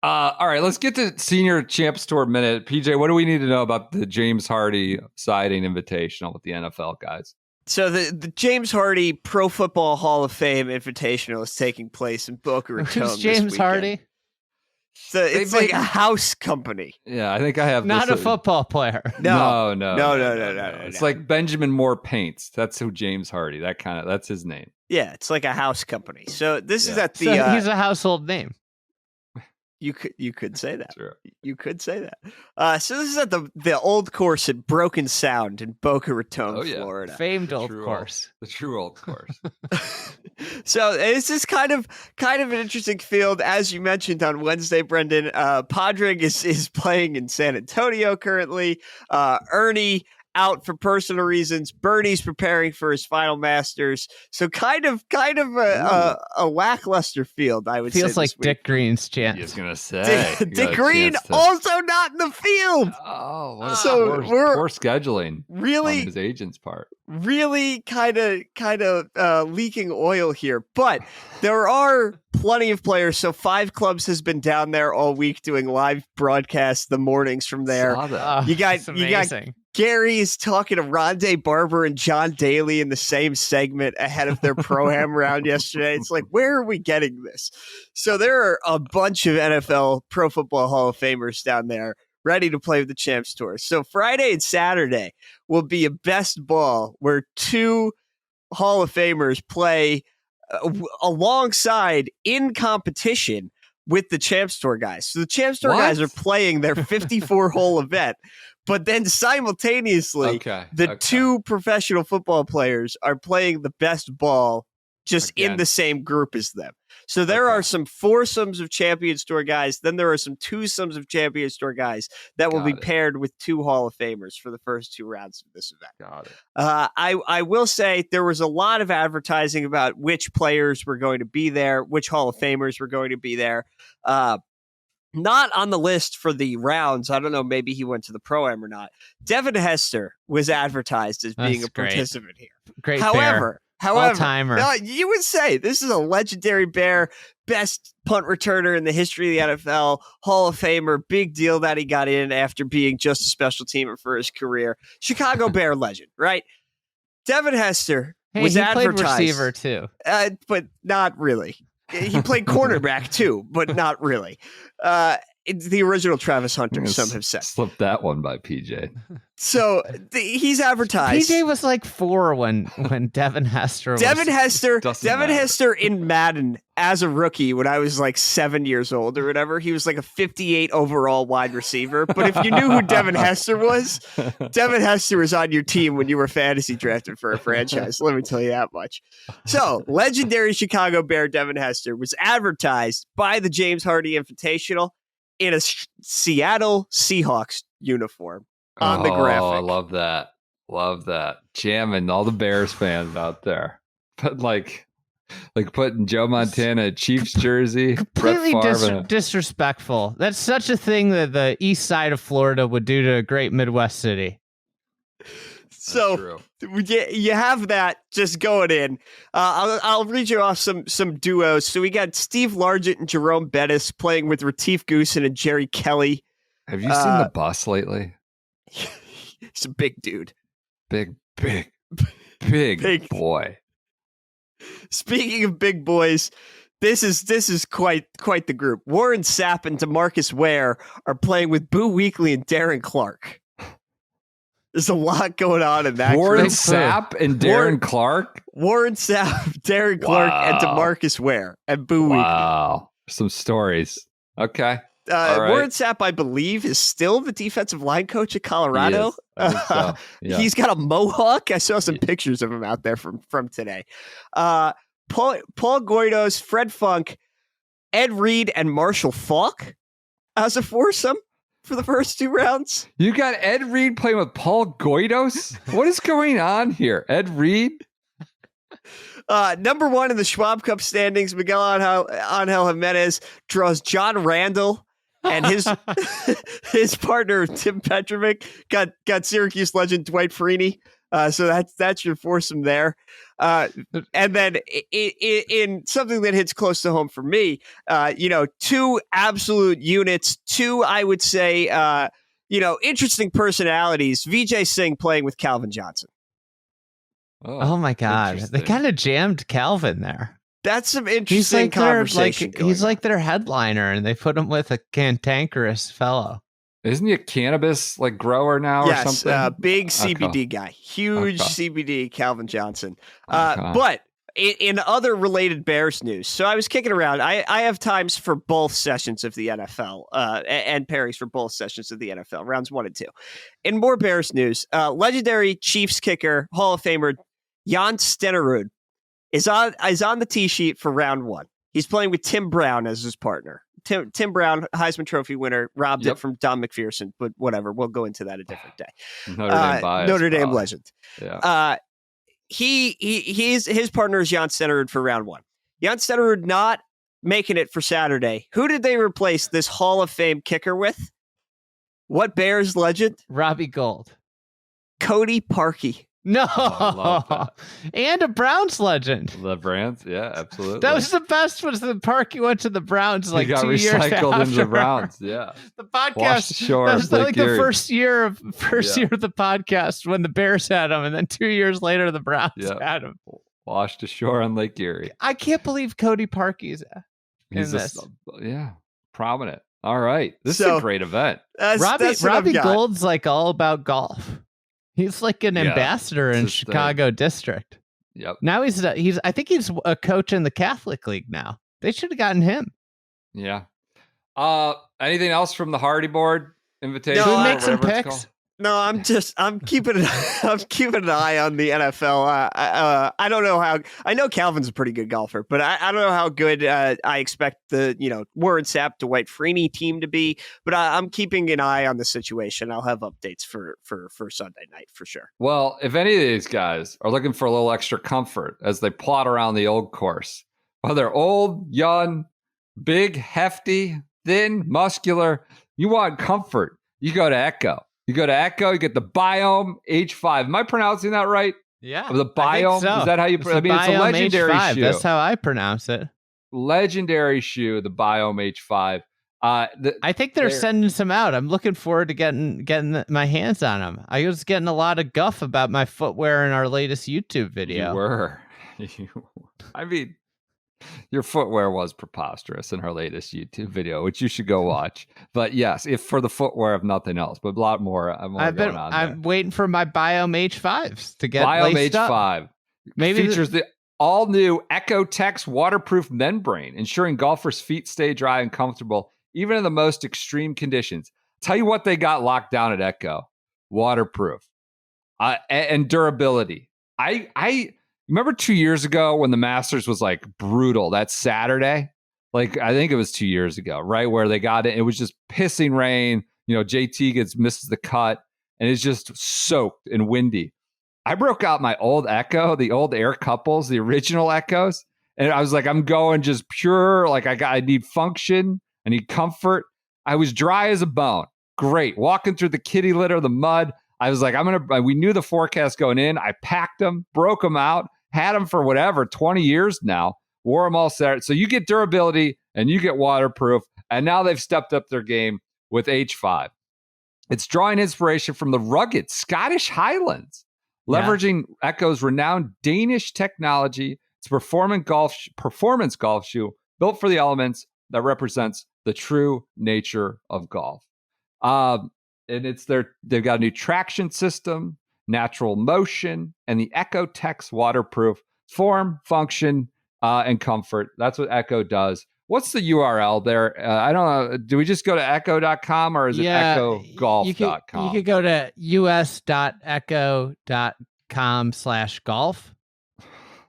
right. Let's get to Senior Champs Tour minute. PJ, what do we need to know about the James Hardie siding invitational with the NFL guys? So the James Hardie Pro Football Hall of Fame Invitational is taking place in Boca Raton. Who's James Hardie? So it's like a house company. Yeah, I think I have. Not a football player. No. It's like Benjamin Moore Paints. That's who James Hardie. That's his name. Yeah, it's like a house company. So this is at the. So he's a household name. You could say that. Sure. You could say that. So this is at the old course at Broken Sound in Boca Raton, Florida. Famed old course. The true old course. So this is kind of an interesting field, as you mentioned on Wednesday, Brendan. Padrig is playing in San Antonio currently. Ernie out for personal reasons. Bernie's preparing for his final Masters. So kind of a lackluster field, I would say. Feels like Dick Green's chance. I was going to say. Dick Green also not in the field. Oh, so poor scheduling. Really, on his agent's part. Really kind of leaking oil here. But there are plenty of players. So 5 Clubs has been down there all week doing live broadcasts the mornings from there. You got Gary is talking to Rondé Barber and John Daly in the same segment ahead of their Pro-Am round yesterday. It's like, where are we getting this? So there are a bunch of NFL Pro Football Hall of Famers down there ready to play with the Champs Tour. So Friday and Saturday will be a best ball where 2 Hall of Famers play alongside in competition with the Champs Tour guys. So the Champs Tour guys are playing their 54-hole event. But then simultaneously, the 2 professional football players are playing the best ball just in the same group as them. So there are some foursomes of Champions Tour guys. Then there are some twosomes of Champions Tour guys that will be paired with 2 Hall of Famers for the first 2 rounds of this event. Got it. I will say there was a lot of advertising about which players were going to be there, which Hall of Famers were going to be there. not on the list for the rounds. I don't know. Maybe he went to the Pro-Am or not. Devin Hester was advertised as being a participant here. Great However, all-timer. No, you would say this is a legendary Bear, best punt returner in the history of the NFL, Hall of Famer. Big deal that he got in after being just a special teamer for his career. Chicago Bear legend, right? Devin Hester was advertised. Played receiver too, but not really. He played cornerback too, but not really. It's the original Travis Hunter, some have said. Slipped that one by PJ. So he's advertised. PJ was like 4 when Devin Hester. Devin Hester in Madden as a rookie when I was like 7 years old or whatever. He was like a 58 overall wide receiver. But if you knew who Devin Hester was, Devin Hester was on your team when you were fantasy drafted for a franchise. Let me tell you that much. So legendary Chicago Bear Devin Hester was advertised by the James Hardie Invitational in a Seattle Seahawks uniform on the graphic. Oh, I love that. Love that. Jamming all the Bears fans out there. But like putting Joe Montana a Chiefs jersey. Completely disrespectful. That's such a thing that the east side of Florida would do to a great Midwest city. So you have that just going in. I'll read you off some duos. So we got Steve Largent and Jerome Bettis playing with Retief Goosen and Jerry Kelly. Have you seen the bus lately? He's a big dude. Big boy. Speaking of big boys, this is quite the group. Warren Sapp and DeMarcus Ware are playing with Boo Weekley and Darren Clarke. There's a lot going on in that Warren group. Sapp and Darren Clarke? Warren Sapp, Darren Clarke, and DeMarcus Ware and Boo Weekley. Wow. Some stories. Okay. Right. Warren Sapp, I believe, is still the defensive line coach at Colorado. So. Yeah. He's got a mohawk. I saw some pictures of him out there from today. Paul Goidos, Fred Funk, Ed Reed, and Marshall Faulk as a foursome for the first 2 rounds. You got Ed Reed playing with Paul Goidos? What is going on here? Ed Reed? Number 1 in the Schwab Cup standings, Miguel Angel Jimenez draws John Randall, and his partner Tim Petrovic got Syracuse legend Dwight Freeney. So that's your foursome there. And then in something that hits close to home for me, 2 absolute units, 2, I would say, interesting personalities. Vijay Singh playing with Calvin Johnson. Oh my God. They kind of jammed Calvin there. That's some interesting conversation. He's like their headliner, and they put him with a cantankerous fellow. Isn't he a cannabis grower now or something? Yes, big CBD guy. Huge CBD, Calvin Johnson. But in other related Bears news, so I was kicking around. I have times for both sessions of the NFL and pairings for both sessions of the NFL, rounds 1 and 2. In more Bears news, legendary Chiefs kicker, Hall of Famer Jan Stenerud is on the tee sheet for round 1. He's playing with Tim Brown as his partner. Tim Brown, Heisman Trophy winner, robbed it from Don McPherson, but whatever. We'll go into that a different day. Notre Dame legend. Yeah. His partner is Jan Stenerud for round 1. Jan Stenerud not making it for Saturday. Who did they replace this Hall of Fame kicker with? What Bears legend? Robbie Gould. Cody Parkey. No, and a Browns legend. The Browns, yeah, absolutely. That was the best. Was the Parkey went to the Browns he got 2 years recycled after. into the Browns? Yeah, the podcast. That was like the first year of the podcast when the Bears had him, and then 2 years later the Browns had him. Washed ashore on Lake Erie. I can't believe Cody Parkey's in this. Prominent. All right, this is a great event. Robbie Gould's like all about golf. He's like an ambassador in Chicago district. Yep. Now I think he's a coach in the Catholic League now. They should have gotten him. Yeah. Anything else from the Hardie board invitation? Should we make some picks? No, I'm keeping an eye on the NFL. I don't know how. I know Calvin's a pretty good golfer, but I don't know how good I expect the Warren Sapp, Dwight Freeney team to be. But I'm keeping an eye on the situation. I'll have updates for Sunday night for sure. Well, if any of these guys are looking for a little extra comfort as they plot around the old course, whether old, young, big, hefty, thin, muscular. You want comfort. You go to Echo. You get the Biome H5. Am I pronouncing that right? Yeah. The Biome? So. Is that how you pronounce it? It's a legendary H5. shoe. That's how I pronounce it. Legendary shoe, the Biome H5. I think they're sending some out. I'm looking forward to getting my hands on them. I was getting a lot of guff about my footwear in our latest YouTube video. You were. I mean, your footwear was preposterous in her latest YouTube video, which you should go watch. But yes, if for the footwear, if nothing else, but a lot more. I'm waiting for my Biome H5s to get Biome laced H5. Up. Maybe features the all-new EcoTex waterproof membrane, ensuring golfers' feet stay dry and comfortable, even in the most extreme conditions. Tell you what they got locked down at Echo. Waterproof. And durability. I remember 2 years ago when the Masters was like brutal, that Saturday? Like, I think it was 2 years ago, right? Where they got it. It was just pissing rain. JT misses the cut, and it's just soaked and windy. I broke out my old Echo, the old Air Couples, the original Echoes. And I was like, I'm going just pure. Like, I need function. I need comfort. I was dry as a bone. Great. Walking through the kitty litter, the mud. I was like, we knew the forecast going in. I packed them, broke them out, had them for 20 years now, wore them all Saturday. So you get durability and you get waterproof. And now they've stepped up their game with H5. It's drawing inspiration from the rugged Scottish Highlands, leveraging Echo's renowned Danish technology. It's performance golf shoe built for the elements that represents the true nature of golf. And they've got a new traction system, natural motion, and the EcoTex waterproof form, function, and comfort. That's what Echo does. What's the URL there? I don't know. Do we just go to echo.com or is it echogolf.com? You could go to us.echo.com/golf.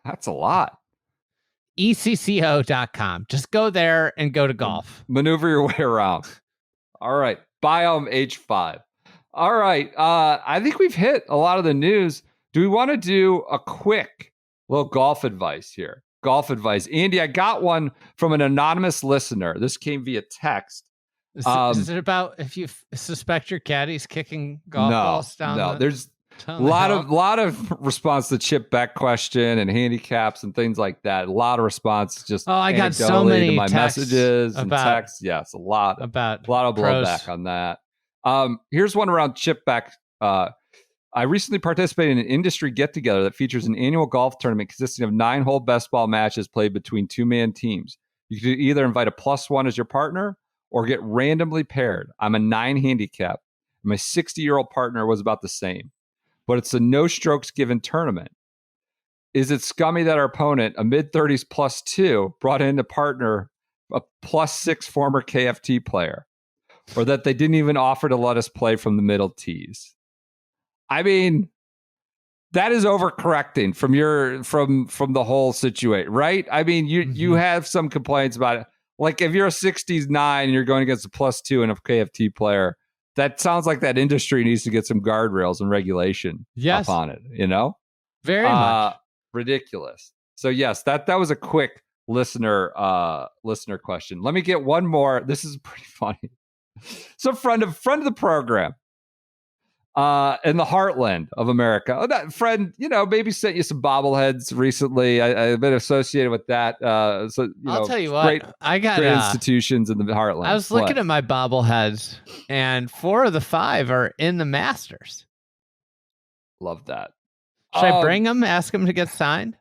That's a lot. ECCO.com. Just go there and go to golf. Maneuver your way around. All right. Biome H5. All right. I think we've hit a lot of the news. Do we want to do a quick little golf advice here? Golf advice. Andy, I got one from an anonymous listener. This came via text. Is it about if you suspect your caddy's kicking golf balls down? No, there's a lot of response to the Chip Beck question and handicaps and things like that. A lot of response just I got so many to my messages and texts. Yes, a lot of blowback on that. Here's one around Chip Beck. I recently participated in an industry get-together that features an annual golf tournament consisting of 9-hole best ball matches played between two-man teams. You could either invite a +1 as your partner or get randomly paired. I'm a 9 handicap. My 60-year-old partner was about the same. But it's a no-strokes given tournament. Is it scummy that our opponent, a mid-30s +2, brought in a partner, a +6 former KFT player? Or that they didn't even offer to let us play from the middle tees? I mean, that is overcorrecting from the whole situation, right? I mean, you have some complaints about it. Like if you're a 60s 9 and you're going against a +2 and a KFT player, that sounds like that industry needs to get some guardrails and regulation up on it, Very much. Ridiculous. So yes, that was a quick listener question. Let me get one more. This is pretty funny. So friend of the program, in the heartland of America. Oh, that friend, maybe sent you some bobbleheads recently. I've been associated with that. I'll tell you what, I got great institutions in the heartland. I was looking at my bobbleheads, and 4 of the 5 are in the Masters. Love that. Should I bring them? Ask them to get signed?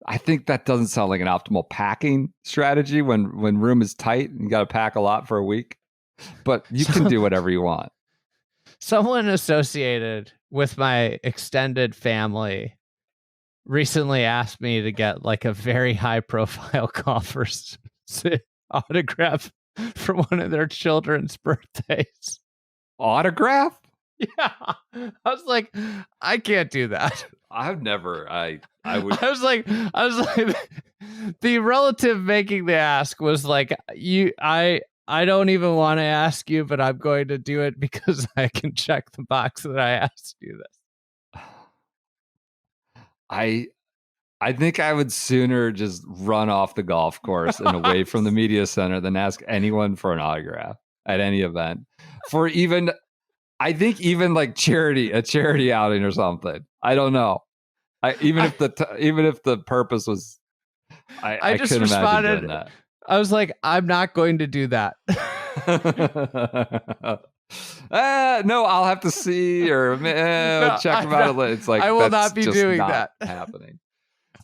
I think that doesn't sound like an optimal packing strategy when room is tight and you got to pack a lot for a week. But you can do whatever you want. Someone associated with my extended family recently asked me to get like a very high profile golfer's autograph for one of their children's birthdays. Autograph? Yeah. I was like, I can't do that. I've never. I would. I was like, the relative making the ask was like, I don't even want to ask you, but I'm going to do it because I can check the box that I asked you this. I I think I would sooner just run off the golf course and away from the media center than ask anyone for an autograph at any event. For even, I think even like a charity outing or something. I don't know. Even if the purpose was, I just couldn't responded. imagine doing that. I was like, I'm not going to do that. No, I'll have to see or check about it. It's like I will not be doing that. Happening.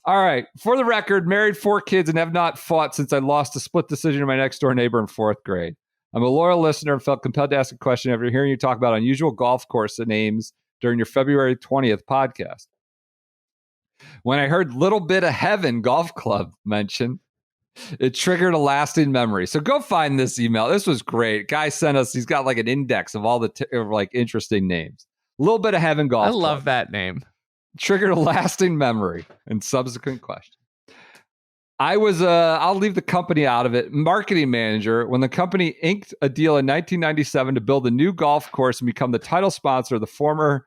All right. For the record, married 4 kids and have not fought since I lost a split decision to my next door neighbor in 4th grade. I'm a loyal listener and felt compelled to ask a question after hearing you talk about unusual golf course names during your February 20th podcast. When I heard Little Bit of Heaven Golf Club mentioned, it triggered a lasting memory. So go find this email. This was great. Guy sent us, he's got like an index of all the like interesting names. Little Bit of Heaven Golf Club. I love that name. Triggered a lasting memory and subsequent question. I was, I'll leave the company out of it, marketing manager when the company inked a deal in 1997 to build a new golf course and become the title sponsor of the former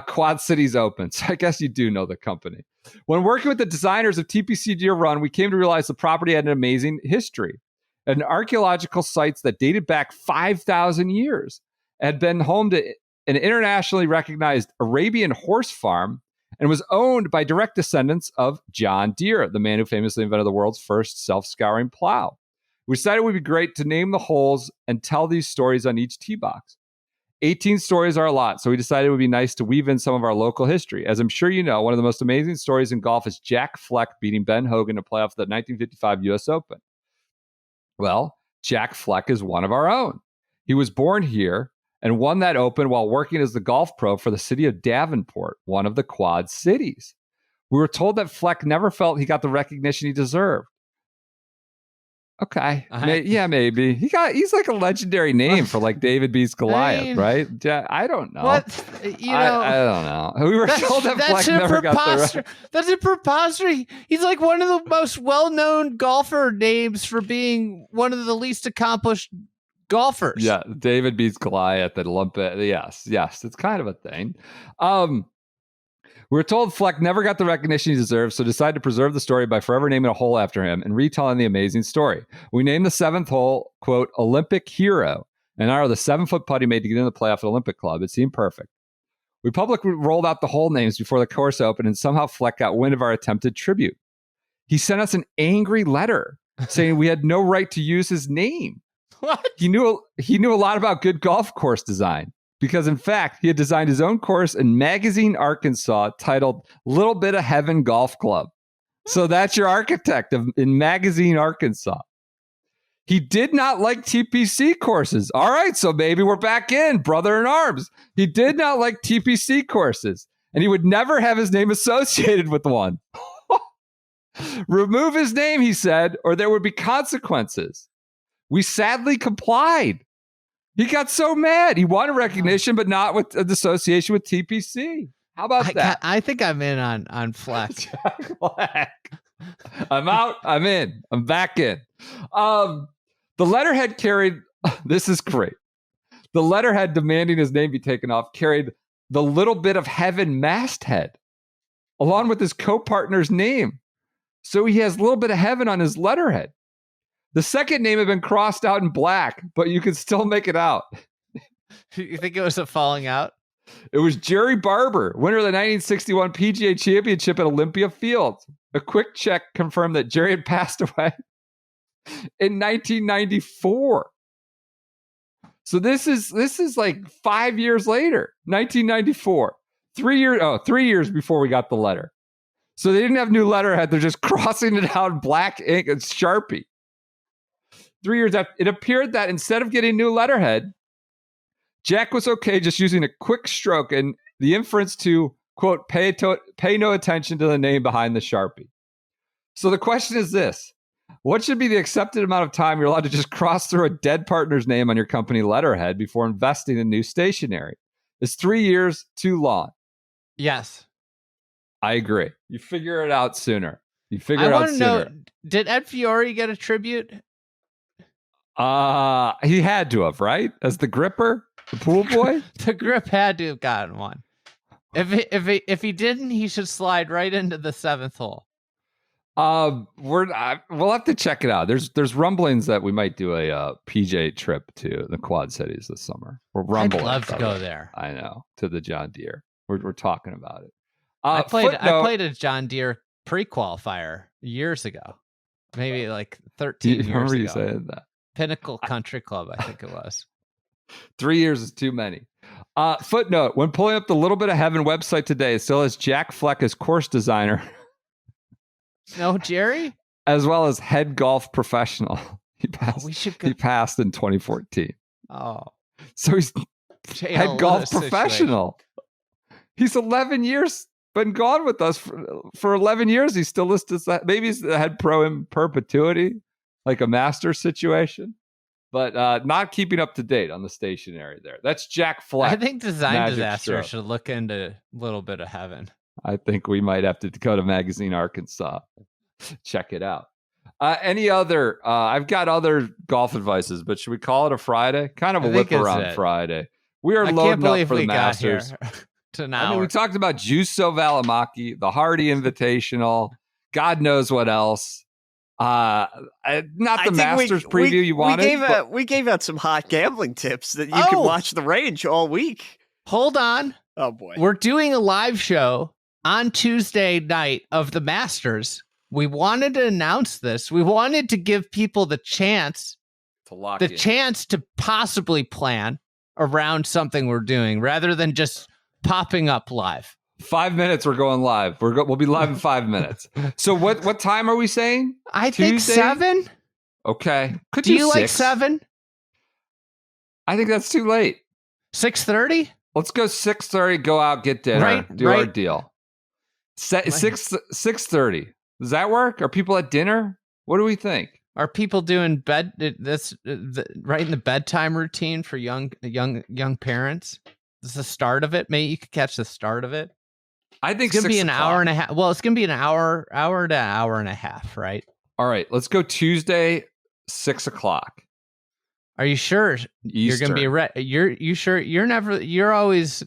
Quad Cities Open. So I guess you do know the company. When working with the designers of TPC Deer Run, we came to realize the property had an amazing history. And archaeological sites that dated back 5,000 years had been home to an internationally recognized Arabian horse farm and was owned by direct descendants of John Deere, the man who famously invented the world's first self-scouring plow. We decided it would be great to name the holes and tell these stories on each tee box. 18 stories are a lot, so we decided it would be nice to weave in some of our local history. As I'm sure you know, one of the most amazing stories in golf is Jack Fleck beating Ben Hogan to play off the 1955 U.S. Open. Well, Jack Fleck is one of our own. He was born here and won that Open while working as the golf pro for the city of Davenport, one of the Quad Cities. We were told that Fleck never felt he got the recognition he deserved. Okay. Maybe. He's like a legendary name for like David beats Goliath, right? Yeah, I don't know. What? I don't know. We were told that Fleck never got the That's a preposterous. He's like one of the most well-known golfer names for being one of the least accomplished golfers. Yeah, David beats Goliath at Olympia. Yes, it's kind of a thing. We were told Fleck never got the recognition he deserved, so decided to preserve the story by forever naming a hole after him and retelling the amazing story. We named the 7th hole, quote, Olympic Hero, and honor the 7-foot putt he made to get in the playoff at Olympic Club. It seemed perfect. We publicly rolled out the hole names before the course opened, and somehow Fleck got wind of our attempted tribute. He sent us an angry letter saying we had no right to use his name. What? He knew a lot about good golf course design. Because, in fact, he had designed his own course in Magazine, Arkansas, titled Little Bit of Heaven Golf Club. So that's your architect in Magazine, Arkansas. He did not like TPC courses. All right, so maybe we're back in, brother in arms. He did not like TPC courses, and he would never have his name associated with one. Remove his name, he said, or there would be consequences. We sadly complied. He got so mad. He wanted recognition, but not with an association with TPC. How about that? I think I'm in on Fleck. I'm out. I'm in. I'm back in. The letterhead carried, this is great. The letterhead demanding his name be taken off carried the Little Bit of Heaven masthead, along with his co-partner's name. So he has Little Bit of Heaven on his letterhead. The second name had been crossed out in black, but you could still make it out. You think it was a falling out? It was Jerry Barber, winner of the 1961 PGA Championship at Olympia Fields. A quick check confirmed that Jerry had passed away in 1994. So this is like 5 years later, 1994. 3 years before we got the letter. So they didn't have new letterhead. They're just crossing it out in black ink and Sharpie. 3 years after, it appeared that instead of getting new letterhead, Jack was okay just using a quick stroke and the inference to, quote, pay no attention to the name behind the Sharpie. So the question is this. What should be the accepted amount of time you're allowed to just cross through a dead partner's name on your company letterhead before investing in new stationery? Is 3 years too long? Yes. I agree. You figure it out sooner. I want to know, did Ed Fiore get a tribute? He had to have, right? As the gripper, the pool boy. The grip had to have gotten one. If he didn't, he should slide right into the 7th hole. We'll have to check it out. There's rumblings that we might do a PGA trip to the Quad Cities this summer. We're rumbling. I'd love to go there. I know, to the John Deere. We're talking about it. I played a John Deere pre-qualifier years ago, maybe like 13 years ago. Remember you saying that? Pinnacle Country Club, I think it was. 3 years is too many. Footnote: when pulling up the Little Bit of Heaven website today, it still has Jack Fleck as course designer. No, Jerry? As well as head golf professional. He passed. He passed in 2014. Oh. So he's head golf professional. He's 11 years, been gone with us for 11 years. He's still listed as that. Maybe he's the head pro in perpetuity, like a master situation, but not keeping up to date on the stationery there. That's Jack Fleck. I think Design Disaster should look into a Little Bit of Heaven. I think we might have to go to Magazine Arkansas. Check it out. Any other? I've got other golf advices, but should we call it a Friday? Kind of a whip around Friday. We are loading up for the Masters. We talked about Juuso Valimaki, the Hardie Invitational, God knows what else. Not the Masters preview you wanted. We gave out some hot gambling tips that you can watch the range all week. Hold on. Oh boy. We're doing a live show on Tuesday night of the Masters. We wanted to announce this. We wanted to give people the chance to possibly plan around something we're doing rather than just popping up live. 5 minutes, we're going live. We'll be live in 5 minutes. So what time are we saying? I think 7. Okay. Do you like 7? I think that's too late. 6:30? Let's go 6:30. Go out, get dinner, do our deal. 6:30. Does that work? Are people at dinner? What do we think? Are people doing bed? That's right in the bedtime routine for young parents. This is the start of it. Maybe you could catch the start of it. I think it's gonna be an hour and a half. Well, it's gonna be an hour to hour and a half, right? All right, let's go Tuesday, 6 o'clock. Are you sure you're gonna be ready? You sure? You're always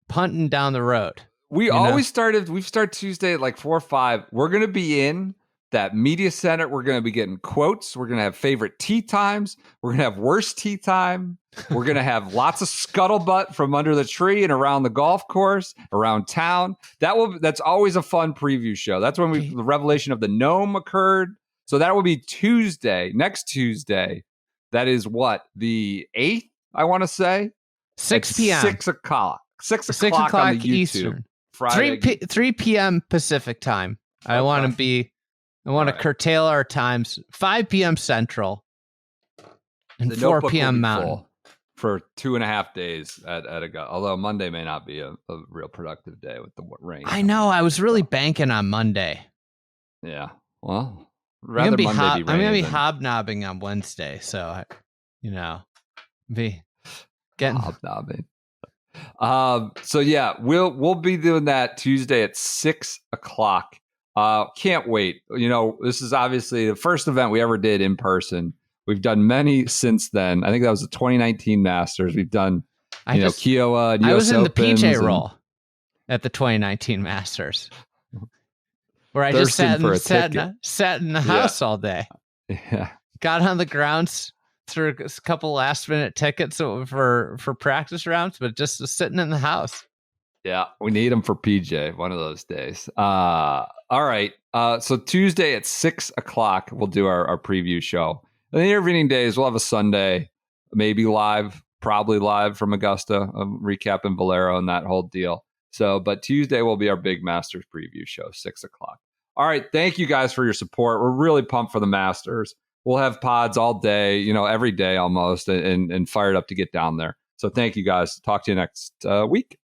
punting down the road. We start Tuesday at like 4 or 5. We're going to be in that media center. We're going to be getting quotes. We're going to have favorite tee times. We're going to have worst tee time. We're going to have lots of scuttlebutt from under the tree and around the golf course, around town. That's always a fun preview show. That's when the revelation of the gnome occurred. So that will be Tuesday, next Tuesday. That is what, the 8th, I want to say? 6 p.m. 6 o'clock. 6 o'clock on the YouTube. Eastern. Friday. 3 p.m. Pacific time. I want to curtail our times. 5 p.m. Central and 4 p.m. Mountain. For 2.5 days at although Monday may not be a real productive day with the rain. I know. I was really banking on Monday. Yeah. Well, I'm going to be hobnobbing on Wednesday. So, be getting hobnobbing. So yeah, we'll be doing that Tuesday at 6 o'clock. Can't wait. This is obviously the first event we ever did in person. We've done many since then. I think that was the 2019 Masters. We've done, Kiowa and US I was in the Opens PJ role at the 2019 Masters, where I just sat in the house all day. Yeah, got on the grounds. Through a couple last minute tickets for practice rounds, but just sitting in the house. Yeah, we need them for PJ one of those days. All right. So Tuesday at 6 o'clock, we'll do our preview show. And the intervening days, we'll have a Sunday, maybe live, probably live from Augusta, recapping Valero and that whole deal. So, but Tuesday will be our big Masters preview show, 6 o'clock. All right. Thank you guys for your support. We're really pumped for the Masters. We'll have pods all day, every day almost, and fired up to get down there. So thank you guys. Talk to you next week.